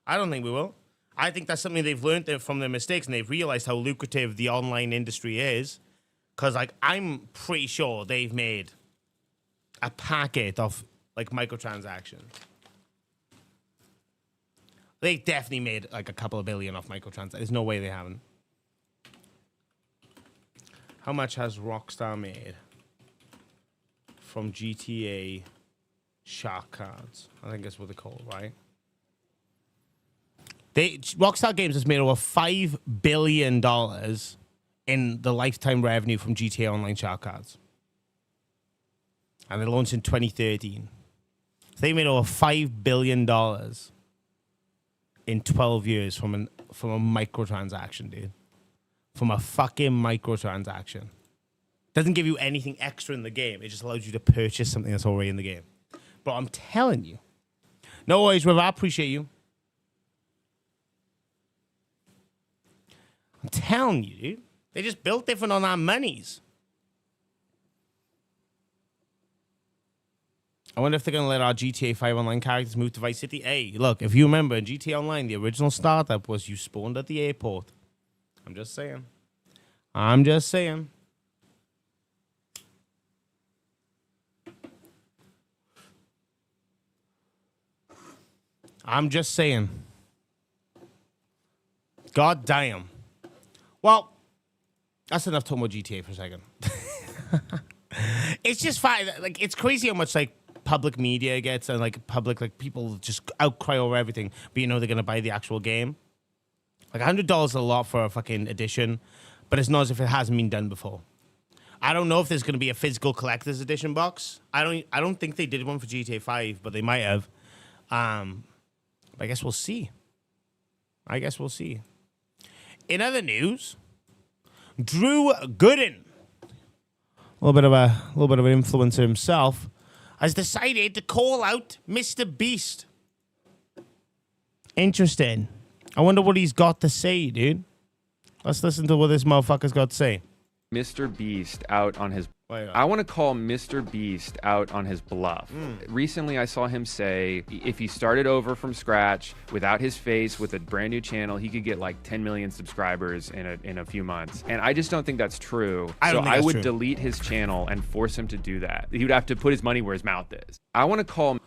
I don't think we will. I think that's something they've learned from their mistakes and they've realized how lucrative the online industry is. Because, like, I'm pretty sure they've made a packet of, like, microtransactions. They definitely made, like, a couple of billion off microtransactions. There's no way they haven't. How much has Rockstar made from GTA Shark Cards? I think that's what they're called, right? Rockstar Games has made over $5 billion in the lifetime revenue from GTA Online Shark Cards. And they launched in 2013. So they made over $5 billion in 12 years from a microtransaction, dude. From a fucking microtransaction. Doesn't give you anything extra in the game. It just allows you to purchase something that's already in the game. But I'm telling you. No worries, River. I appreciate you. I'm telling you, dude. They just built different on our monies. I wonder if they're going to let our GTA 5 Online characters move to Vice City. Hey, look, if you remember, in GTA Online, the original startup was you spawned at the airport. I'm just saying. I'm just saying. I'm just saying. God damn. Well, that's enough talking about GTA for a second. It's just fine. Like, it's crazy how much, like, public media gets and, like, public, like, people just outcry over everything, but you know they're going to buy the actual game. Like, $100 is a lot for a fucking edition, but it's not as if it hasn't been done before. I don't know if there's going to be a physical collector's edition box. I don't think they did one for GTA 5, but they might have. But I guess we'll see. In other news, Drew Gooden, a little bit of an influencer himself, has decided to call out Mr. Beast. Interesting. I wonder what he's got to say, dude. Let's listen to what this motherfucker's got to say. Mr. Beast out on his I want to call Mr. Beast out on his bluff. Recently, I saw him say if he started over from scratch without his face with a brand new channel, he could get like 10 million subscribers in a few months. And I just don't think that's true. So I would delete his channel and force him to do that. He would have to put his money where his mouth is. I want to call...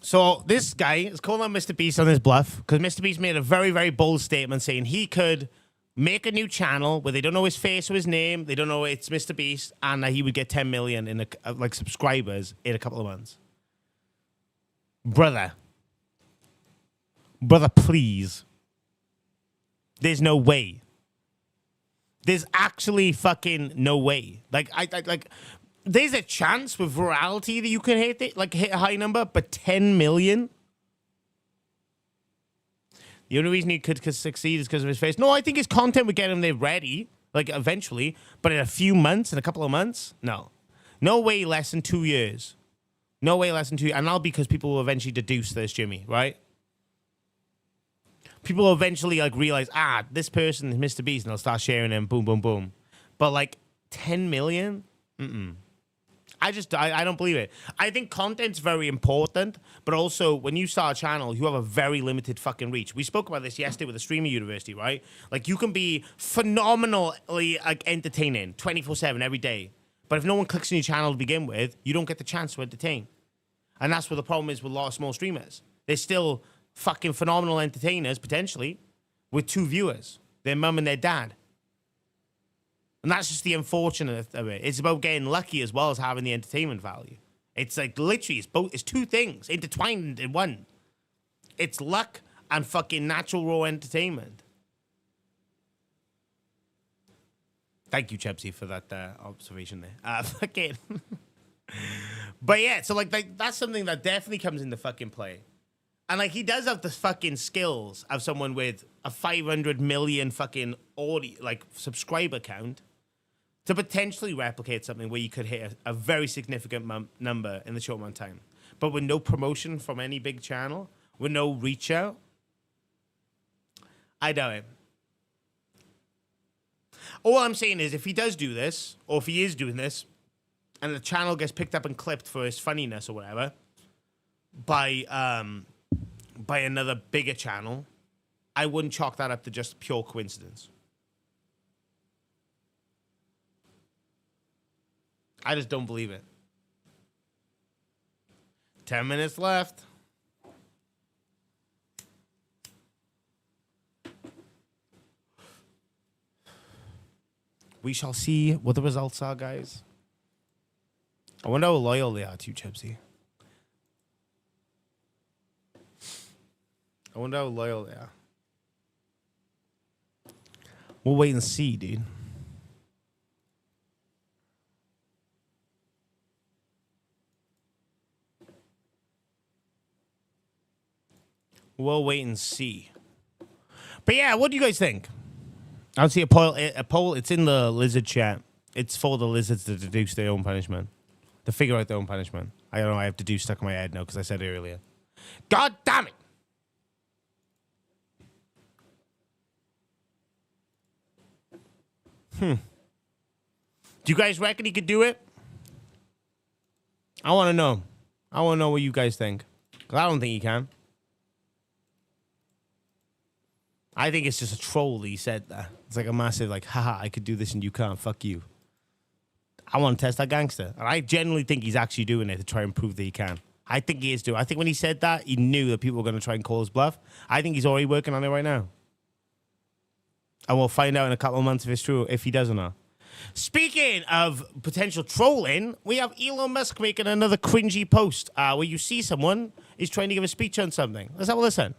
So this guy is calling out Mr. Beast on his bluff because Mr. Beast made a very, very bold statement saying he could make a new channel where they don't know his face or his name, they don't know it's Mr. Beast, and he would get 10 million in like subscribers in a couple of months. Brother, please. There's no way. There's actually fucking no way. Like there's a chance with virality that you can hit a high number, but 10 million. The only reason he could succeed is because of his face. No, I think his content would get him there ready, like eventually. But in a few months, in a couple of months, no. No way less than 2 years. No way less than 2 years. And that'll be because people will eventually deduce this, Jimmy, right? People will eventually like realize, this person is Mr. Beast, and they'll start sharing him, boom, boom, boom. But like 10 million? I don't believe it. I think content's very important, but also when you start a channel, you have a very limited fucking reach. We spoke about this yesterday with the Streamer University, right? Like you can be phenomenally like entertaining 24/7 every day, but if no one clicks on your channel to begin with, you don't get the chance to entertain. And that's what the problem is with a lot of small streamers. They're still fucking phenomenal entertainers potentially with 2 viewers, their mum and their dad. And that's just the unfortunate of it. It's about getting lucky as well as having the entertainment value. It's like literally, it's 2 things intertwined in one. It's luck and fucking natural raw entertainment. Thank you, Chepsy, for that observation there. Fucking. But yeah, so like that's something that definitely comes into fucking play. And like he does have the fucking skills of someone with a 500 million fucking subscriber count to potentially replicate something where you could hit a very significant number in the short amount of time. But with no promotion from any big channel, with no reach out, I doubt it. All I'm saying is if he does do this, or if he is doing this, and the channel gets picked up and clipped for his funniness or whatever, by another bigger channel, I wouldn't chalk that up to just pure coincidence. I just don't believe it. 10 minutes left. We shall see what the results are, guys. I wonder how loyal they are to you, Chipsy. I wonder how loyal they are. We'll wait and see, dude. We'll wait and see. But yeah, what do you guys think? I'll see a poll. It's in the lizard chat. It's for the lizards to deduce their own punishment. To figure out their own punishment. I don't know. I have deduce stuck in my head now because I said it earlier. God damn it. Do you guys reckon he could do it? I want to know. I want to know what you guys think. Because I don't think he can. I think it's just a troll that he said that. It's like a massive, like, haha, I could do this and you can't. Fuck you. I want to test that gangster. And I genuinely think he's actually doing it to try and prove that he can. I think he is doing it. I think when he said that, he knew that people were going to try and call his bluff. I think he's already working on it right now. And we'll find out in a couple of months if it's true, if he does or not. Speaking of potential trolling, we have Elon Musk making another cringy post where you see someone is trying to give a speech on something. Let's have a listen.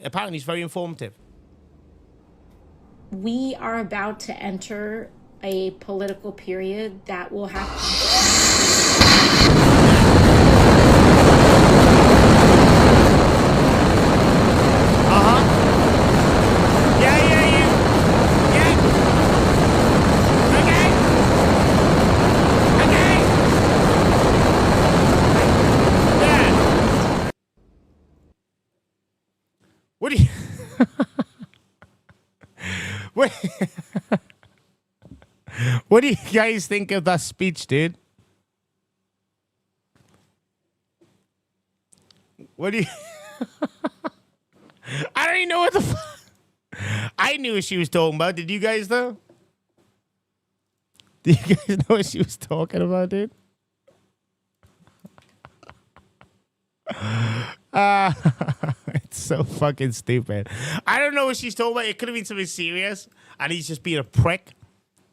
Apparently, it's very informative. We are about to enter a political period that will have What do you... What do you guys think of that speech, dude? What do you... I don't even know what the fuck... I knew what she was talking about. Did you guys, though? Do you guys know what she was talking about, dude? It's so fucking stupid. I don't know what she's talking about. It could have been something serious, and he's just being a prick.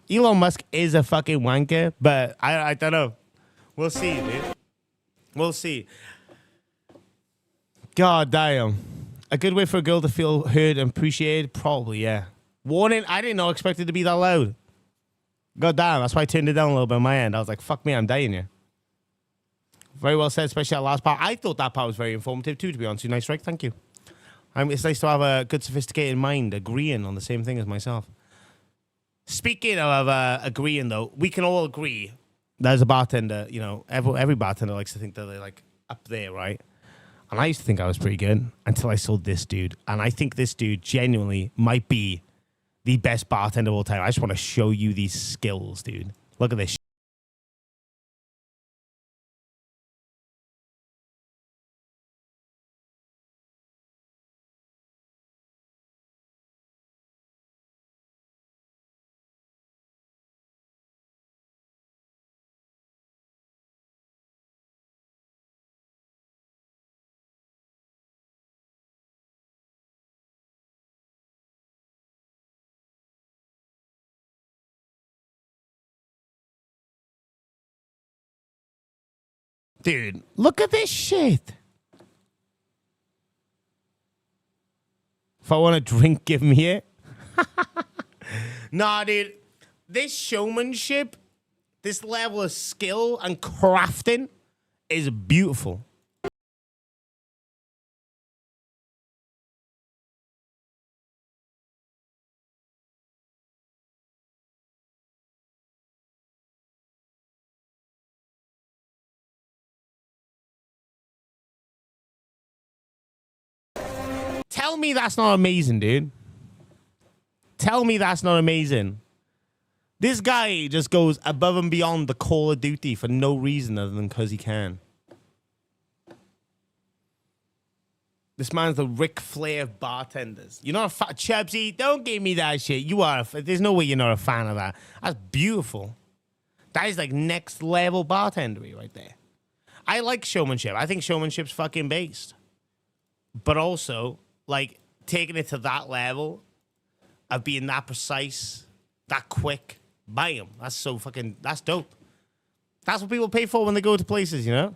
Elon Musk is a fucking wanker, but I don't know. We'll see, dude. We'll see. God damn. A good way for a girl to feel heard and appreciated? Probably, yeah. Warning, I didn't know expect it to be that loud. God damn, that's why I turned it down a little bit on my end. I was like, fuck me, I'm dying here. Very well said, especially that last part. I thought that part was very informative too, to be honest. Nice, Rick. Thank you. It's nice to have a good, sophisticated mind agreeing on the same thing as myself. Speaking of agreeing, though, we can all agree that as a bartender, you know, every bartender likes to think that they're like up there, right? And I used to think I was pretty good until I saw this dude. And I think this dude genuinely might be the best bartender of all time. I just want to show you these skills, dude. Look at this. Dude, look at this shit. If I want a drink, give me it. Nah, dude. This showmanship, this level of skill and crafting is beautiful. Tell me that's not amazing, dude. Tell me that's not amazing. This guy just goes above and beyond the Call of Duty for no reason other than because he can. This man's the Ric Flair of bartenders. You're not a fan. Chubsy, don't give me that shit. You are. There's no way you're not a fan of that. That's beautiful. That is like next level bartendery right there. I like showmanship. I think showmanship's fucking based. But also, like, taking it to that level of being that precise, that quick, bam. That's so fucking, that's dope. That's what people pay for when they go to places, you know?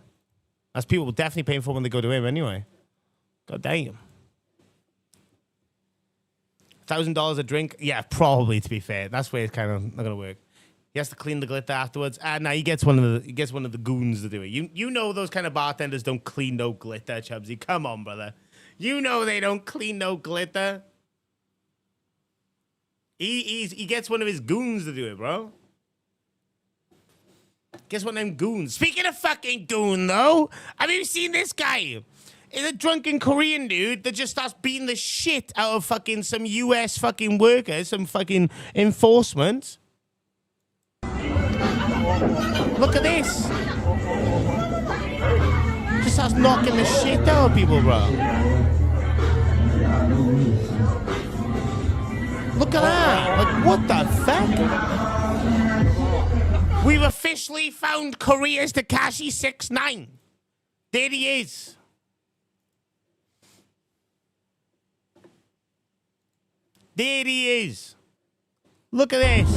That's people definitely paying for when they go to him anyway. God damn. $1,000 a drink? Yeah, probably, to be fair. That's where it's kind of not going to work. He has to clean the glitter afterwards. No, he gets one of the goons to do it. You know those kind of bartenders don't clean no glitter, Chubsy. Come on, brother. You know they don't clean no glitter. He gets one of his goons to do it, bro. Gets one of them goons. Speaking of fucking goon, though, have you seen this guy? It's a drunken Korean dude that just starts beating the shit out of fucking some US fucking workers, some fucking enforcement. Look at this. Just starts knocking the shit out of people, bro. Look at that. Like, what the fuck? We've officially found Korea's Tekashi 6ix9ine. There he is. There he is. Look at this.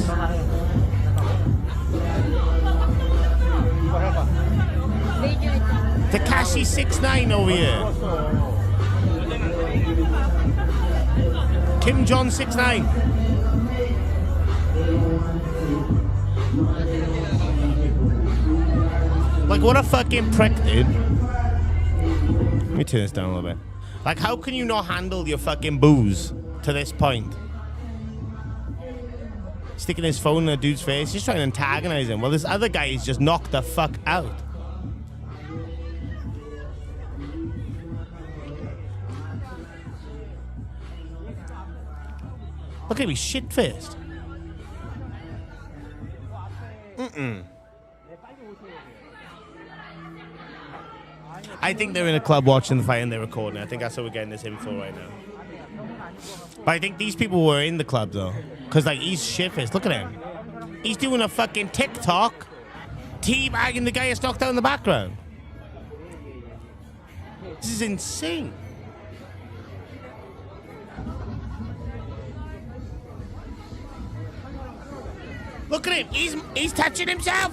Tekashi 6ix9ine over here. Kim Jong 6ix9ine. Like, what a fucking prick, dude. Let me turn this down a little bit. Like, how can you not handle your fucking booze to this point? Sticking his phone in a dude's face, just trying to antagonize him. Well, this other guy is just knocked the fuck out. Look at me, shit-faced. I think they're in a club watching the fight and they're recording. I think that's what we're getting this info right now. But I think these people were in the club though, because like he's shit-faced. Look at him. He's doing a fucking TikTok, teabagging the guy that's knocked out in the background. This is insane. Look at him. He's touching himself.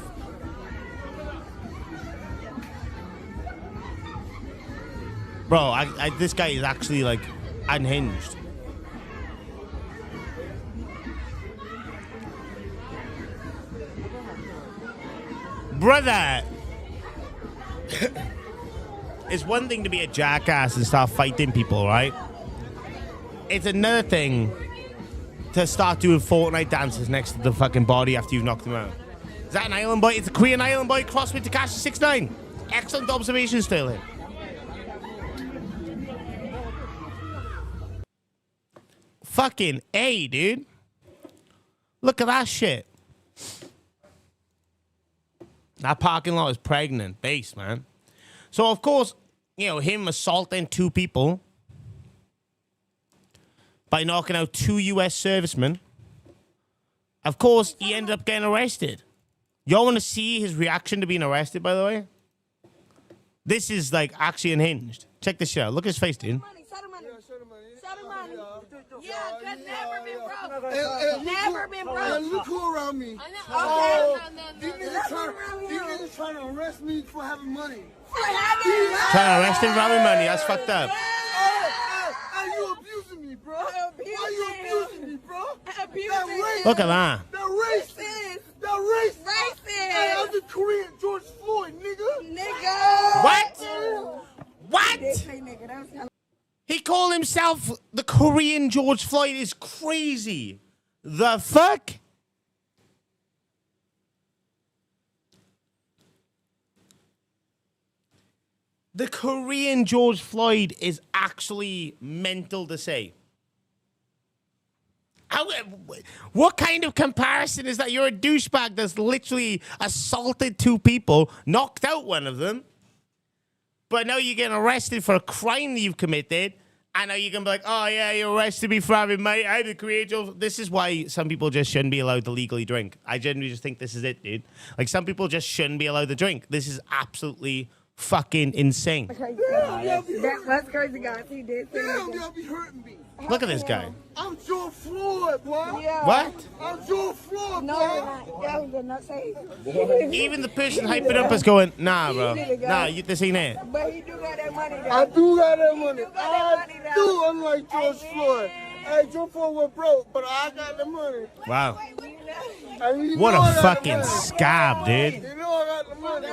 Bro, this guy is actually like unhinged. Brother, it's one thing to be a jackass and start fighting people, right? It's another thing to start doing Fortnite dances next to the fucking body after you've knocked him out. Is that an island boy? It's a Korean island boy crossed with Tekashi 6ix9ine. Excellent observation, Sterling. Fucking A, dude. Look at that shit. That parking lot is pregnant. Base, man. So, of course, you know, him assaulting 2 people by knocking out 2 U.S. servicemen. Of course, he ended up getting arrested. Y'all want to see his reaction to being arrested, by the way? This is, like, actually unhinged. Check this shit out. Look at his face, dude. Yeah, good. Never been broke. Never been broke. Look who around me. Okay. These niggas trying to arrest me for having money. Trying to arrest him for having money. That's fucked up. Hey, you abusing me, bro. Why you abusing me, bro? Look at that. That racist. That racist. Hey, I'm the Korean George Floyd, nigga. What? What? He called himself the Korean George Floyd. Is crazy. The fuck? The Korean George Floyd is actually mental to say. What kind of comparison is that? You're a douchebag that's literally assaulted 2 people, knocked out one of them, but now you're getting arrested for a crime that you've committed, and now you're going to be like, oh yeah, you arrested me for having money. I'm the creator. This is why some people just shouldn't be allowed to legally drink. I genuinely just think this is it, dude. Like, some people just shouldn't be allowed to drink. This is absolutely fucking insane. That's crazy, guys. He did say Damn, y'all be hurting me. Look at this guy. I'm George Floyd, boy. Yeah. What? I'm George Floyd, No, boy. that did not say. Even the person hyping it up is going, nah, bro. Nah, this ain't it. But he do got that money, though. I do got that money. You got that money, I though. do, unlike George Floyd. Hey, George Floyd was broke, but I got the money. Wow. And you What know I a got the fucking money. scab, dude. You know I got the money.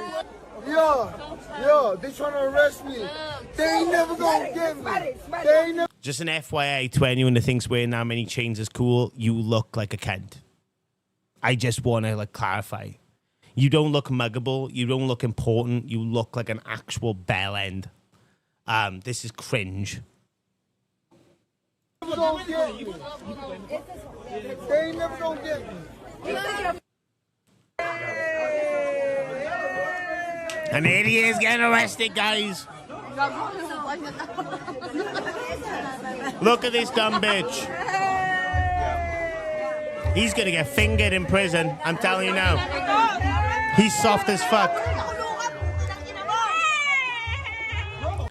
Yo, they trying to arrest me. They ain't never gonna get me. They ain't never. Just an FYI to anyone that thinks wearing that many chains is cool, you look like a cunt. I just want to clarify. You don't look muggable. You don't look important. You look like an actual bell end. This is cringe. Never gonna get me. They ain't never gonna get me. An idiot is getting arrested, guys. Look at this dumb bitch. He's gonna get fingered in prison. I'm telling you now. He's soft as fuck.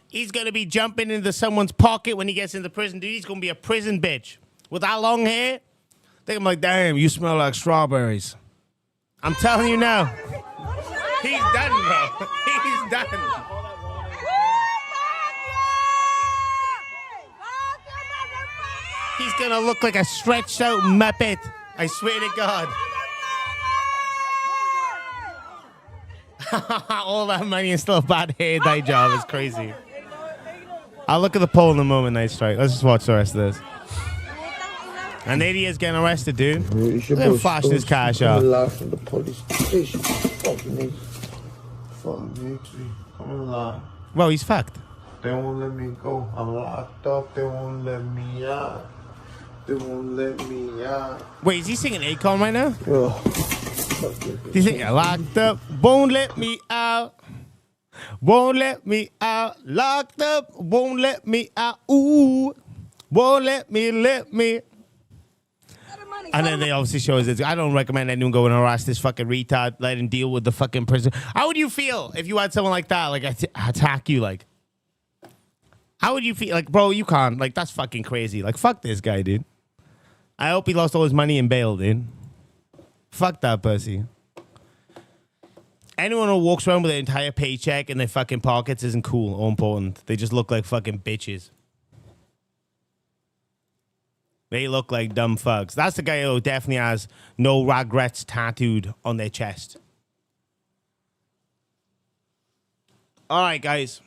He's gonna be jumping into someone's pocket when he gets into prison, dude. He's gonna be a prison bitch. With that long hair, they're gonna be like, damn, you smell like strawberries. I'm telling you now. He's done, bro. He's done. He's gonna look like a stretched out Muppet. I swear to God. All that money and still a bad hair dye job is crazy. I'll look at the poll in a moment, Night Strike. Let's just watch the rest of this. An idiot's getting arrested, dude. Look at him flashing his cash off. From the police station. Fucking nigga. Fuck me. I'm locked. Well, he's fucked. They won't let me go. I'm locked up. They won't let me out. They won't let me out. Wait, is he singing Akon right now? Ugh. They say you're locked up, won't let me out. Won't let me out. Locked up, won't let me out. Ooh, won't let me. And then they obviously show us this. I don't recommend anyone go and harass this fucking retard. Let him deal with the fucking prison. How would you feel if you had someone like that, like, attack you, like? How would you feel? Like, bro, you can't. Like, that's fucking crazy. Like, fuck this guy, dude. I hope he lost all his money in bail, dude. Fuck that pussy. Anyone who walks around with their entire paycheck in their fucking pockets isn't cool or important. They just look like fucking bitches. They look like dumb fucks. That's the guy who definitely has no regrets tattooed on their chest. All right, guys.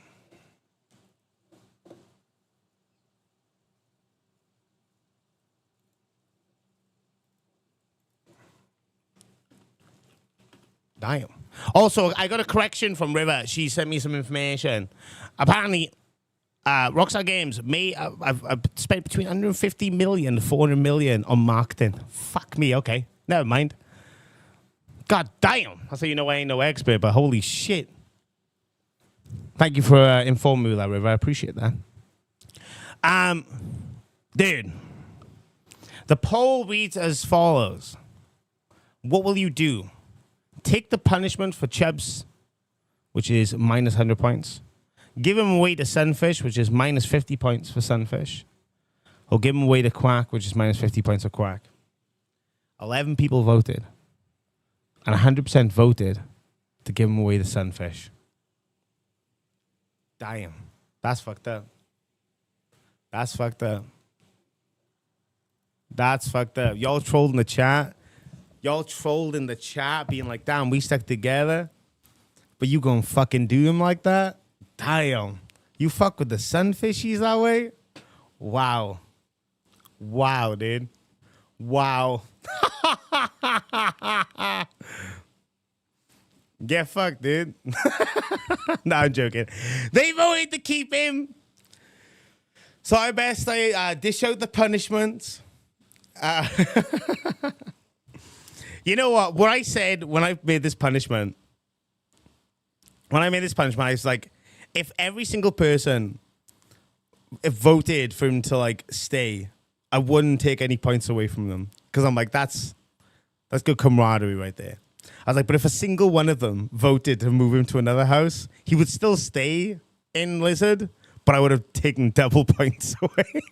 Damn. Also, I got a correction from River. She sent me some information. Apparently, Rockstar Games I've spent between 150 million and 400 million on marketing. Fuck me. Okay, never mind. God damn. I'll say, you know, I ain't no expert, but holy shit. Thank you for informing me with that, River. I appreciate that. Dude, the poll reads as follows. What will you do? Take the punishment for Chubbs, which is minus 100 points. Give him away to Sunfish, which is minus 50 points for Sunfish. Or give him away to Quack, which is minus 50 points for Quack. 11 people voted. And 100% voted to give him away to Sunfish. Damn. That's fucked up. That's fucked up. That's fucked up. Y'all trolled in the chat. Y'all trolled in the chat being like, damn, we stuck together. But you gonna fucking do him like that? Damn. You fuck with the Sunfishies that way? Wow. Wow, dude. Wow. Get fucked, dude. No, I'm joking. They voted to keep him. So I best dish out the punishments. You know what? What I said when I made this punishment, I was like, if every single person voted for him to like stay, I wouldn't take any points away from them. Because I'm like, that's good camaraderie right there. I was like, but if a single one of them voted to move him to another house, he would still stay in Lizard, but I would have taken double points away.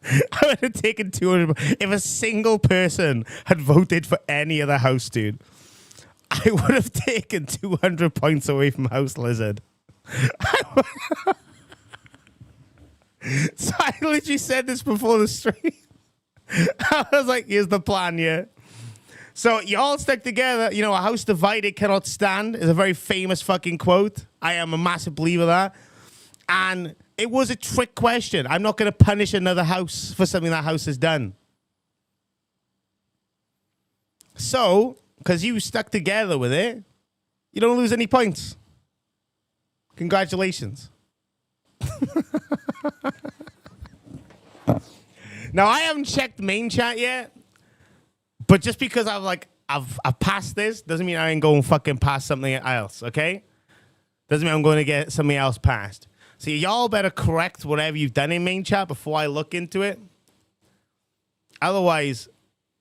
I would have taken 200. If a single person had voted for any other house, dude, I would have taken 200 points away from House Lizard. So I literally said this before the stream. I was like, here's the plan, yeah. So you all stick together. You know, a house divided cannot stand is a very famous fucking quote. I am a massive believer of that. And it was a trick question. I'm not going to punish another house for something that house has done. So, because you stuck together with it, you don't lose any points. Congratulations. Now, I haven't checked main chat yet, but just because I've passed this doesn't mean I ain't going fucking past something else, okay? Doesn't mean I'm going to get something else passed. So y'all better correct whatever you've done in main chat before I look into it. Otherwise,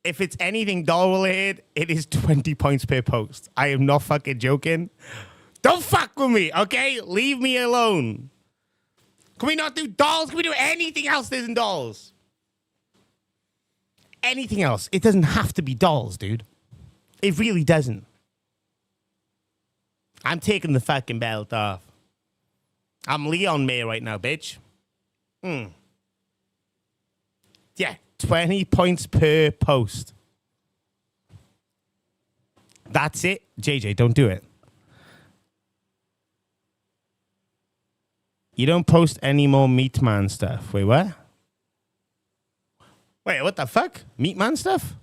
if it's anything doll related, it is 20 points per post. I am not fucking joking. Don't fuck with me, okay? Leave me alone. Can we not do dolls? Can we do anything else that isn't dolls? Anything else. It doesn't have to be dolls, dude. It really doesn't. I'm taking the fucking belt off. I'm Leon May right now, bitch. Yeah, 20 points per post. That's it. JJ, don't do it. You don't post any more Meat Man stuff. Wait, what? Wait, what the fuck? Meat Man stuff?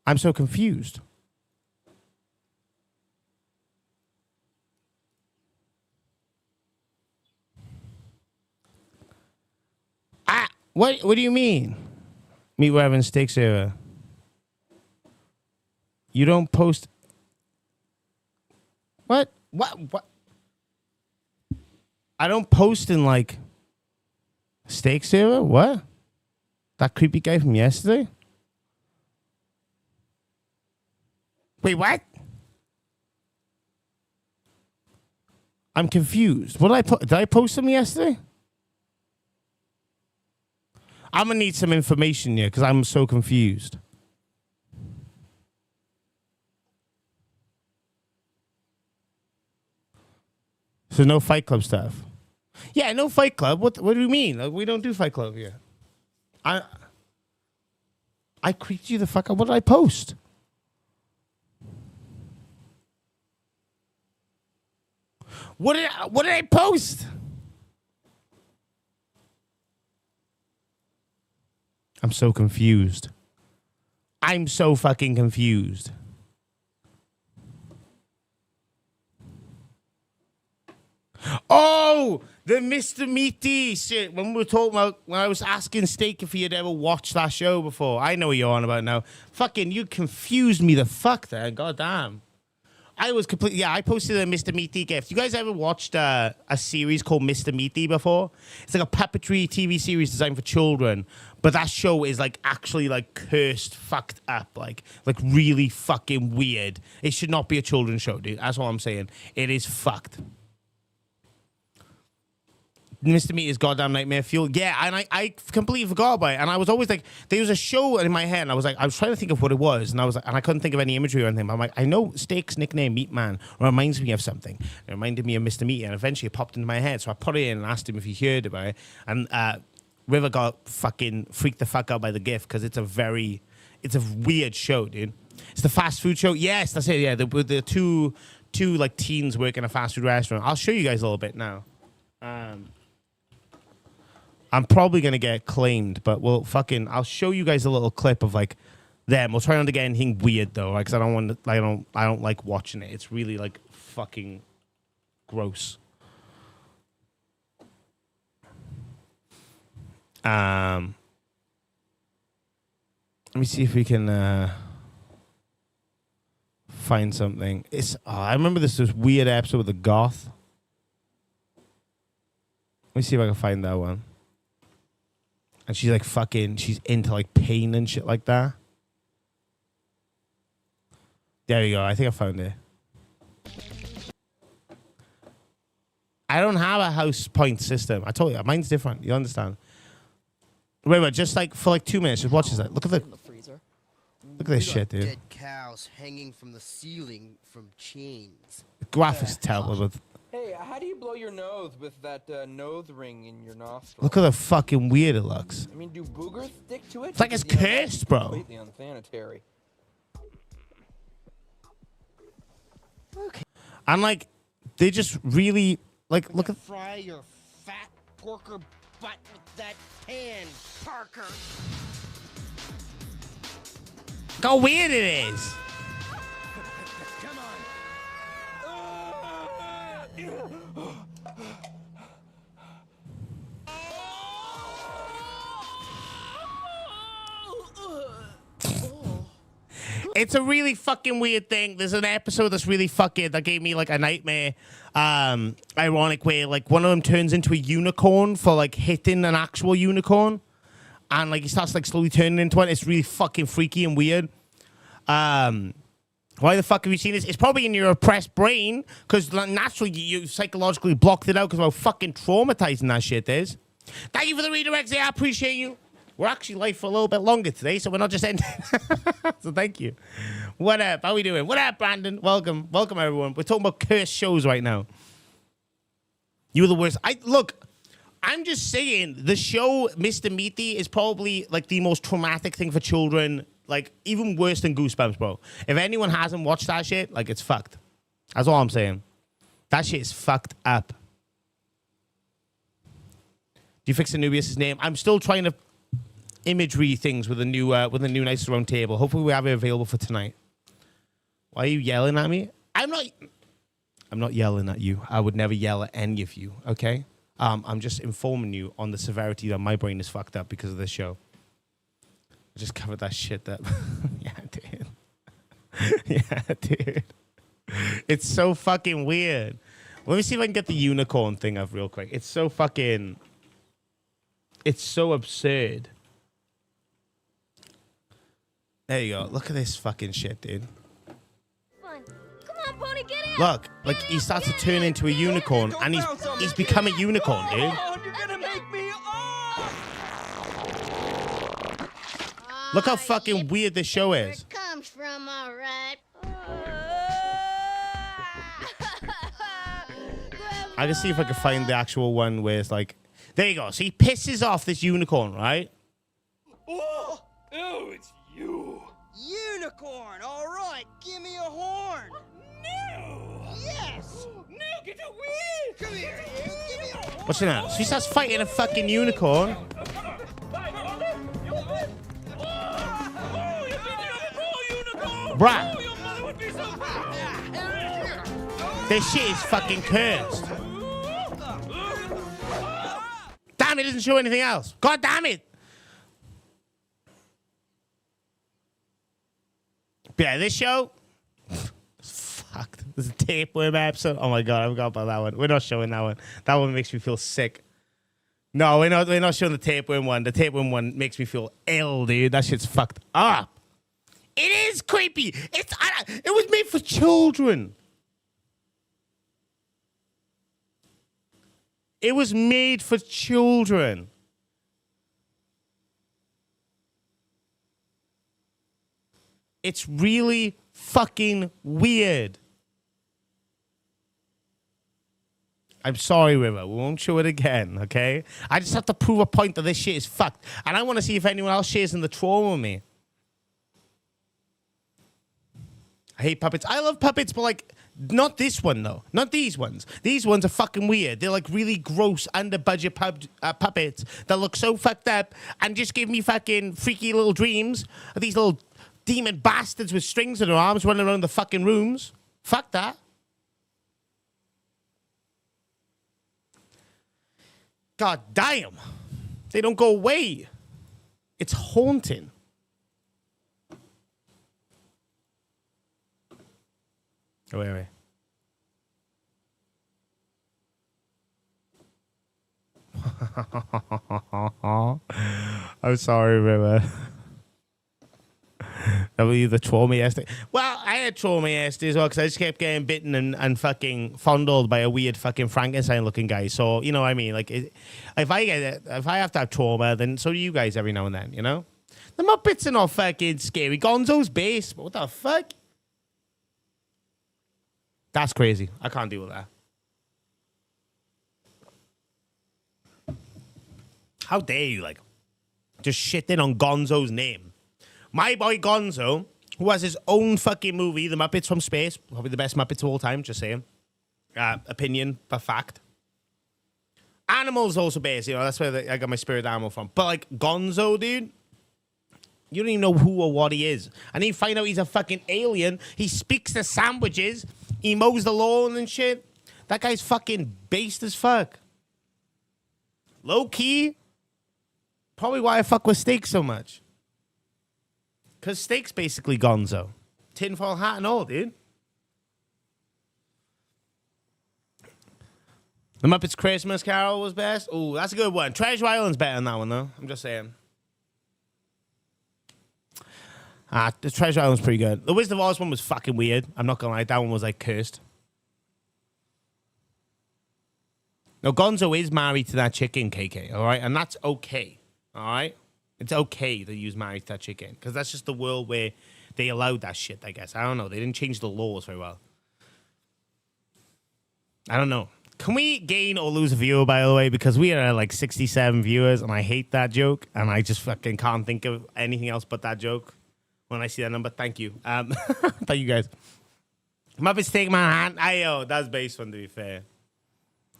I'm so confused. What do you mean? Meet Reverend Steak Sarah. You don't post. What? What? I don't post in like Steak Sarah? What? That creepy guy from yesterday? Wait, what? I'm confused. What did I post him yesterday? I'm gonna need some information here because I'm so confused. So no Fight Club stuff. Yeah, no Fight Club. What do you mean? Like, we don't do Fight Club here. I creeped you the fuck out. What did I post? What did I post? I'm so confused. I'm so fucking confused. Oh, the Mr. Meaty shit. When we were talking about, when I was asking Steak if he had ever watched that show before. I know what you're on about now. Fucking, you confused me the fuck there. Goddamn. I was completely, yeah, I posted a Mr. Meaty gift. You guys ever watched a series called Mr. Meaty before? It's like a puppetry TV series designed for children. But that show is like actually like cursed, fucked up, like really fucking weird. It should not be a children's show, dude. That's all I'm saying. It is fucked. Mr. Meaty's goddamn Nightmare Fuel. Yeah, and I completely forgot about it. And I was always like, there was a show in my head, and I was trying to think of what it was, and I couldn't think of any imagery or anything. But I'm like, I know Steak's nickname, Meat Man, reminds me of something. It reminded me of Mr. Meaty, and eventually it popped into my head. So I put it in and asked him if he heard about it. And River got fucking freaked the fuck out by the gift because it's a weird show, dude. It's the fast food show. Yes, that's it. Yeah, the two like teens work in a fast food restaurant. I'll show you guys a little bit now. I'm probably gonna get claimed, but I'll show you guys a little clip of like them. We'll try not to get anything weird though, because I don't like watching it. It's really like fucking gross. Let me see if we can find something. I remember this weird episode with the goth. Let me see if I can find that one. And she's like she's into like pain and shit like that. There we go. I think I found it. I don't have a house point system. I told you, mine's different. You understand? Wait, just like for like 2 minutes, just watch this. Look at the freezer. Look at this shit, dude. Dead cows hanging from the ceiling from chains. The graphics terrible. Hey, how do you blow your nose with that nose ring in your nostril? Look at how fucking weird it looks. I mean, do boogers stick to it? It's like it's cursed, bro. Completely unsanitary. Okay. And like, they just really like look at. Fry your fat porker butt with that pan, Parker. Look how weird it is. Come on. It's a really fucking weird thing. There's an episode that's really fucking, that gave me like a nightmare, ironic way. Like one of them turns into a unicorn for like hitting an actual unicorn. And like he starts like slowly turning into one. It's really fucking freaky and weird. Why the fuck have you seen this? It's probably in your oppressed brain because naturally you psychologically blocked it out because of how fucking traumatizing that shit is. Thank you for the redirects. I appreciate you. We're actually live for a little bit longer today, so we're not just ending. So thank you. What up? How we doing? What up, Brandon? Welcome. Welcome, everyone. We're talking about cursed shows right now. You're the worst. Look, I'm just saying, the show Mr. Meaty is probably like the most traumatic thing for children, like even worse than Goosebumps, bro. If anyone hasn't watched that shit, like it's fucked. That's all I'm saying. That shit is fucked up. Do you fix Anubius' name? I'm still trying to imagery things with a new Nice Round Table. Hopefully we have it available for tonight. Why are you yelling at me? I'm not yelling at you. I would never yell at any of you, okay? I'm just informing you on the severity that my brain is fucked up because of this show. I just covered that shit up. Yeah, dude. Yeah, dude. It's so fucking weird. Let me see if I can get the unicorn thing up real quick. It's so fucking... It's so absurd. There you go. Look at this fucking shit, dude. Come on, Pony, get in. Look, like he starts to turn into a unicorn, and he's become a unicorn, dude. Oh, you're gonna make me Look how fucking weird this show is. It comes from, all right. I can see if I can find the actual one where it's like, there you go. So he pisses off this unicorn, right? Oh, it's you. Unicorn, all right, give me a horn. No. Yes. No, get away. Come here, you. Give me a horn. What's in that? So he starts fighting a fucking unicorn. Bruh. This shit is fucking cursed. Damn, it doesn't show anything else. God damn it. But yeah, this show... Fucked. There's a tapeworm episode. Oh my god, I forgot about that one. We're not showing that one. That one makes me feel sick. No, we're not showing the tapeworm one. The tapeworm one makes me feel ill, dude. That shit's fucked up. It is creepy. It was made for children. It was made for children. It's really fucking weird. I'm sorry, River. We won't show it again, okay? I just have to prove a point that this shit is fucked. And I want to see if anyone else shares in the trauma with me. I hate puppets. I love puppets, but like, not this one, though. Not these ones. These ones are fucking weird. They're like really gross, under-budget puppets that look so fucked up and just give me fucking freaky little dreams of these little demon bastards with strings in their arms running around the fucking rooms. Fuck that. God damn. They don't go away. It's haunting. Oh, wait. I'm sorry, River. That was the trauma yesterday. Well, I had trauma yesterday as well because I just kept getting bitten and fucking fondled by a weird fucking Frankenstein-looking guy. So, you know what I mean? Like, if I have to have trauma, then so do you guys every now and then, you know? The Muppets are not fucking scary. Gonzo's base. What the fuck? That's crazy. I can't deal with that. How dare you, like, just shitting on Gonzo's name? My boy Gonzo, who has his own fucking movie, The Muppets from Space, probably the best Muppets of all time, just saying. Opinion, but fact. Animals also based, you know, that's where I got my spirit animal from. But, like, Gonzo, dude, you don't even know who or what he is. And then you find out he's a fucking alien. He speaks the sandwiches. He mows the lawn and shit. That guy's fucking based as fuck. Low key, probably why I fuck with Steak so much. Because Steak's basically Gonzo. Tinfoil hat and all, dude. The Muppets Christmas Carol was best. Ooh, that's a good one. Treasure Island's better than that one, though. I'm just saying. The Treasure Island's pretty good. The Wizard of Oz one was fucking weird. I'm not gonna lie. That one was, like, cursed. Now, Gonzo is married to that chicken, KK, all right? And that's okay, all right? It's okay that he's married to that chicken because that's just the world where they allowed that shit, I guess. I don't know. They didn't change the laws very well. I don't know. Can we gain or lose a viewer, by the way? Because we are at like 67 viewers, and I hate that joke, and I just fucking can't think of anything else but that joke when I see that number. Thank you. Thank you, guys. Muppets Take Manhattan. Ayo, that's based one, to be fair.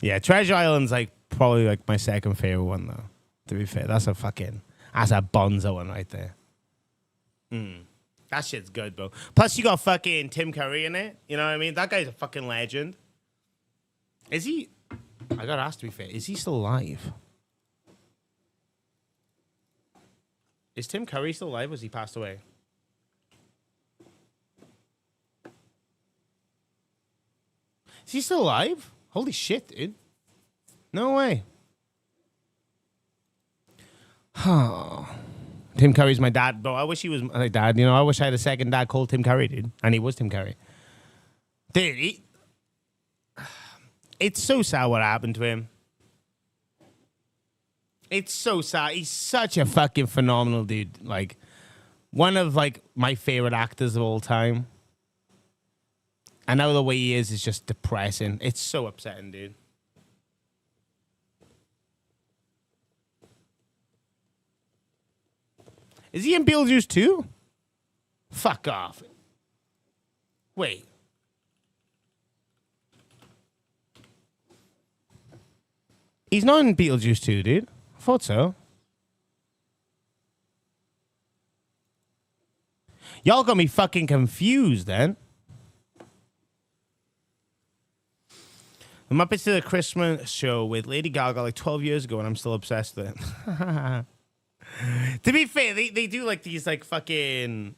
Yeah, Treasure Island's like probably like my second favorite one, though, to be fair. That's a bonzo one right there. That shit's good, bro. Plus, you got fucking Tim Curry in it. You know what I mean? That guy's a fucking legend. Is he? I gotta ask, to be fair, is he still alive? Is Tim Curry still alive, or has he passed away? Is he still alive? Holy shit, dude. No way. Tim Curry's my dad, bro. I wish he was my dad. You know, I wish I had a second dad called Tim Curry, dude. And he was Tim Curry. Dude, it's so sad what happened to him. It's so sad. He's such a fucking phenomenal dude. Like, one of, like, my favorite actors of all time. And now the way he is just depressing. It's so upsetting, dude. Is he in Beetlejuice too? Fuck off. Wait. He's not in Beetlejuice 2, dude. I thought so. Y'all got me fucking confused then. The Muppets did a Christmas show with Lady Gaga like 12 years ago and I'm still obsessed with it. To be fair, they do like these like fucking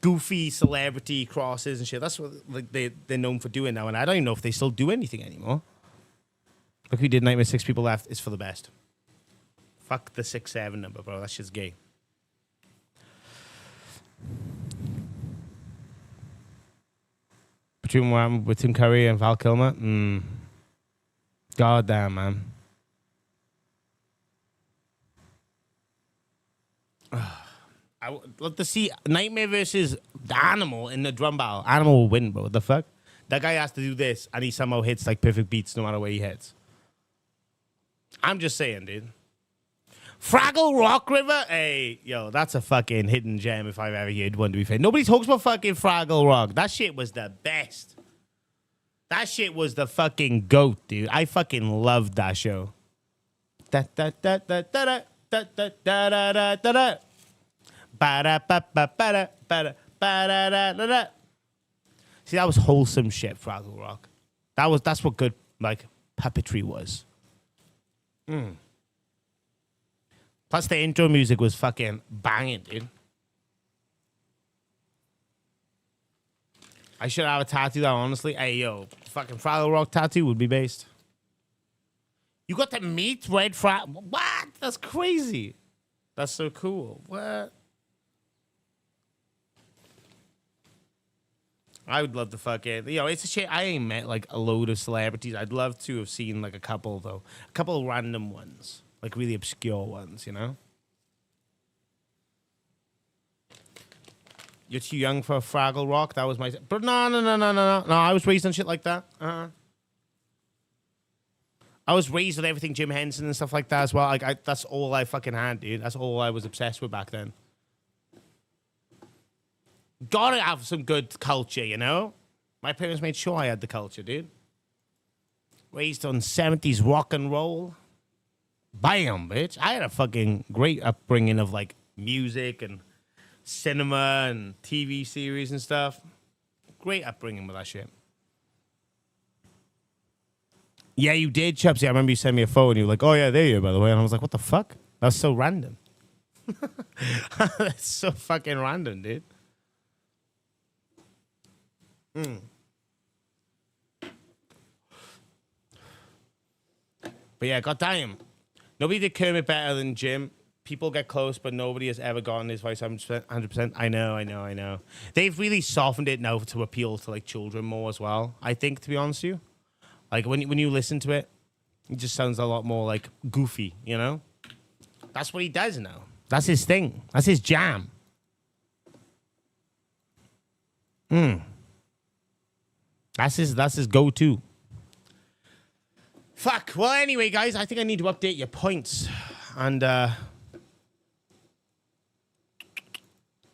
goofy celebrity crosses and shit. That's what like they're known for doing now, and I don't even know if they still do anything anymore. Look, we did Nightmare 6 People Left. It's for the best. Fuck the 6-7 number, bro. That's just gay. Between one with Tim Curry and Val Kilmer, God damn, man. I would love to see Knightmare versus the Animal in the drum battle. Animal will win, bro. What the fuck? That guy has to do this, and he somehow hits like perfect beats no matter where he hits. I'm just saying, dude. Fraggle Rock River? Hey, yo, that's a fucking hidden gem if I've ever heard one, to be fair. Nobody talks about fucking Fraggle Rock. That shit was the best. That shit was the fucking GOAT, dude. I fucking loved that show. Da da da da da da. Da, da, da, da, da, da, da. Ba-da, ba, ba, ba-da, ba-da, ba-da, da, da, da. See, that was wholesome shit, Fraggle Rock. That's what good, like, puppetry was. Plus, the intro music was fucking banging, dude. I should have a tattoo that, honestly. Hey, yo, fucking Fraggle Rock tattoo would be based. You got to meet Red Fraggle. What? That's crazy. That's so cool. What? I would love to fucking, you know, it's a shit. I ain't met like a load of celebrities. I'd love to have seen like a couple, though. A couple of random ones. Like really obscure ones, you know? You're too young for Fraggle Rock? That was my... But no. No, I was raised on shit like that. I was raised with everything Jim Henson and stuff like that as well. Like, that's all I fucking had, dude. That's all I was obsessed with back then. Gotta have some good culture, you know? My parents made sure I had the culture, dude. Raised on 70s rock and roll. Bam, bitch. I had a fucking great upbringing of, like, music and cinema and TV series and stuff. Great upbringing with that shit. Yeah, you did, Chubsy. I remember you sent me a photo and you were like, oh, yeah, there you are, by the way. And I was like, what the fuck? That was so random. That's so fucking random, dude. But yeah, goddamn. Nobody did Kermit better than Jim. People get close, but nobody has ever gotten his voice 100%. I know. They've really softened it now to appeal to like children more as well, I think, to be honest with you. Like when you listen to it, it just sounds a lot more like goofy, you know? That's what he does now. That's his thing. That's his jam. That's his go-to. Fuck. Well, anyway, guys, I think I need to update your points. And, you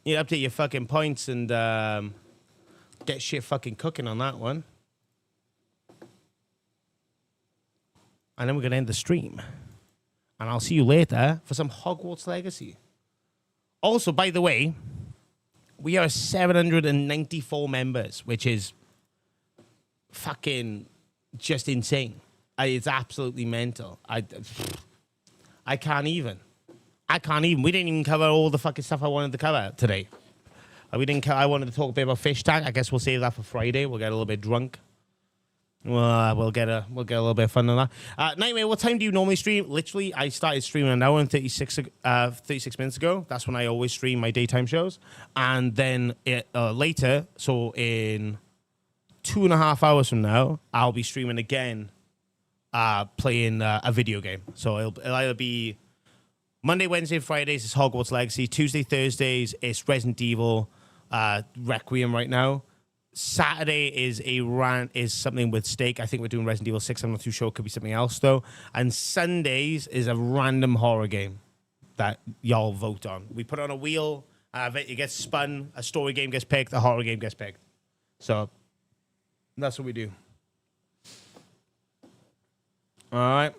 need to update your fucking points and, get shit fucking cooking on that one. And then we're going to end the stream. And I'll see you later for some Hogwarts Legacy. Also, by the way, we are 794 members, which is fucking just insane. It's absolutely mental. I can't even. I can't even. We didn't even cover all the fucking stuff I wanted to cover today. We didn't. I wanted to talk a bit about fish tank. I guess we'll save that for Friday. We'll get a little bit drunk. We'll get a little bit of fun on that. Knightmare, what time do you normally stream? Literally, I started streaming an hour and 36 minutes ago. That's when I always stream my daytime shows. And then later, so in 2.5 hours from now, I'll be streaming again, playing a video game. So it'll either be Monday, Wednesday, Fridays is Hogwarts Legacy. Tuesday, Thursdays is Resident Evil Requiem right now. Saturday is something with Steak. I think we're doing Resident Evil 6. I'm not too sure. It could be something else, though. And Sundays is a random horror game that y'all vote on. We put on a wheel. It gets spun. A story game gets picked. A horror game gets picked. So that's what we do. All right.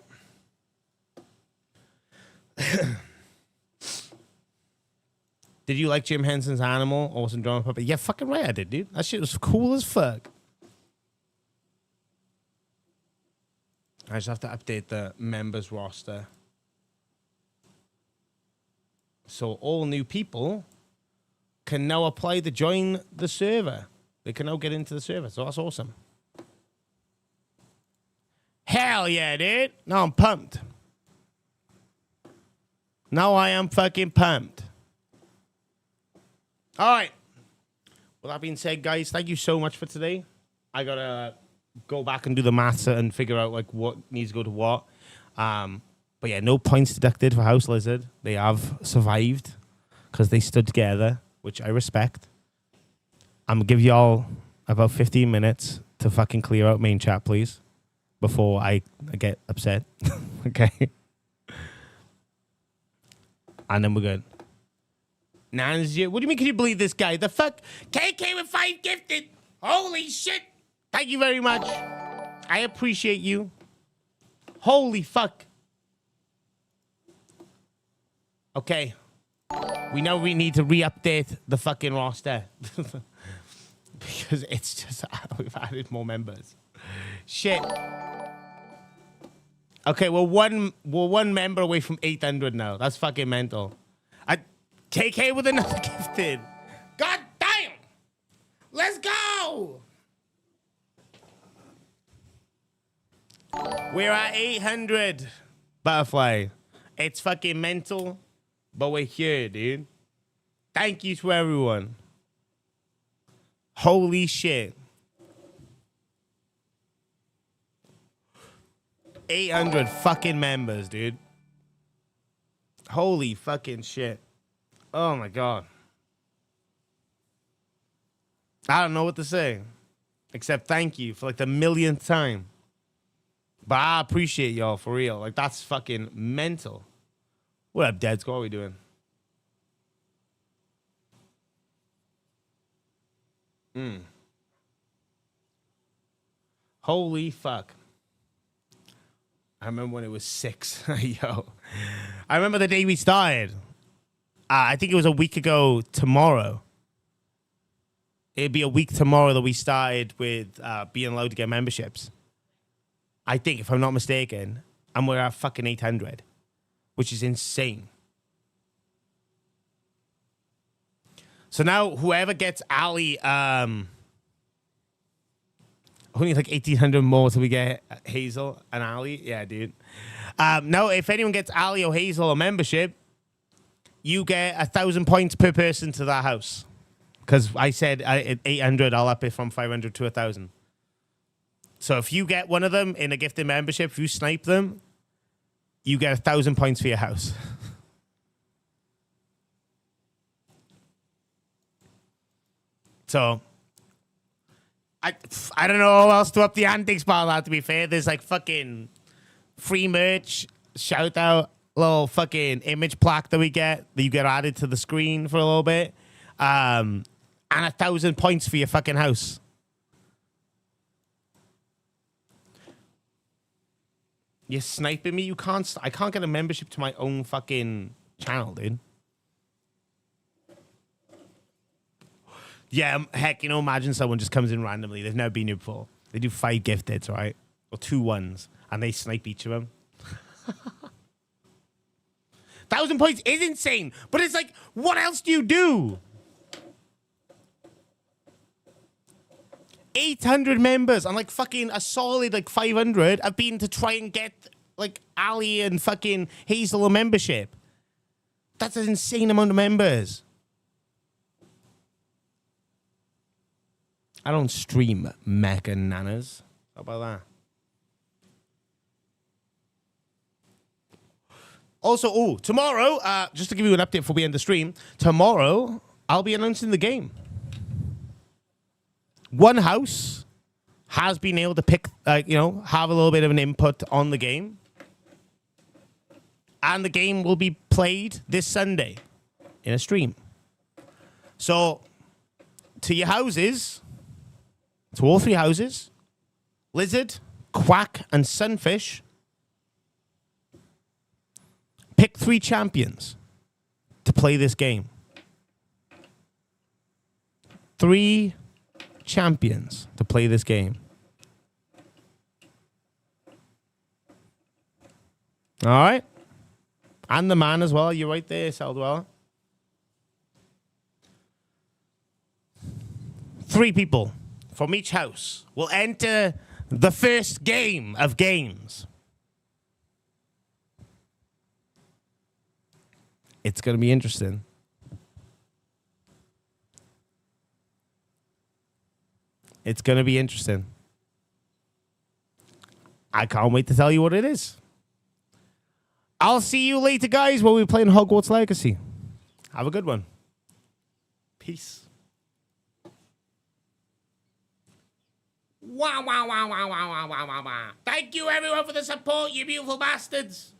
Did you like Jim Henson's Animal? Awesome drama puppet. Yeah, fucking right I did, dude. That shit was cool as fuck. I just have to update the members roster. So all new people can now apply to join the server. They can now get into the server. So that's awesome. Hell yeah, dude. Now I'm pumped. Now I am fucking pumped. All right. With that being said, guys, thank you so much for today. I got to go back and do the maths and figure out like what needs to go to what. But yeah, no points deducted for House Lizard. They have survived because they stood together, which I respect. I'm going to give y'all about 15 minutes to fucking clear out main chat, please, before I get upset. Okay? And then we're good. Nan's, what do you mean, can you believe this guy? The fuck? KK with 5 gifted. Holy shit. Thank you very much. I appreciate you. Holy fuck. Okay. We know we need to re-update the fucking roster. Because it's just, we've added more members. Shit. Okay, we're one member away from 800 now. That's fucking mental. KK with another gifted. God damn! Let's go! We're at 800, Butterfly. It's fucking mental, but we're here, dude. Thank you to everyone. Holy shit. 800 fucking members, dude. Holy fucking shit. Oh my God. I don't know what to say. Except thank you for like the millionth time. But I appreciate y'all for real. Like that's fucking mental. What up, Dead? What are we doing? Holy fuck. I remember when it was 6. Yo. I remember the day we started. I think it was a week ago tomorrow. It'd be a week tomorrow that we started with being allowed to get memberships. I think, if I'm not mistaken. And we're at fucking 800. Which is insane. So now, whoever gets Ali... we need like 1,800 more till we get Hazel and Ali. Yeah, dude. Now, if anyone gets Ali or Hazel a membership... You get 1,000 points per person to that house. Because I said at 800, I'll up it from 500 to 1,000. So if you get one of them in a gifted membership, if you snipe them, you get 1,000 points for your house. So I don't know how else to up the antics about that, to be fair. There's like fucking free merch, shout out. Little fucking image plaque that we get that you get added to the screen for a little bit, and 1,000 points for your fucking house. You're sniping me. You can't. I can't get a membership to my own fucking channel, dude. Yeah, heck, you know, imagine someone just comes in randomly. They've never been here before. They do 5 gifteds, right? Or 2 ones. And they snipe each of them. 1,000 points is insane. But it's like, what else do you do? 800 members and like fucking a solid like 500 have been to try and get like Ali and fucking Hazel a membership. That's an insane amount of members. I don't stream Mecca Nanas. How about that? Also, tomorrow, just to give you an update before we end the stream, tomorrow I'll be announcing the game. One house has been able to pick, have a little bit of an input on the game. And the game will be played this Sunday in a stream. So, to your houses, to all 3 houses, Lizard, Quack, and Sunfish, pick 3 champions to play this game. 3 champions to play this game. All right? And the man as well. You're right there, Saldwell. 3 people from each house will enter the first game of games. It's going to be interesting. It's going to be interesting. I can't wait to tell you what it is. I'll see you later, guys, when we're playing Hogwarts Legacy. Have a good one. Peace. Wow, wow, wow, wow, wow, wow, wow, wow, wow. Thank you, everyone, for the support, you beautiful bastards.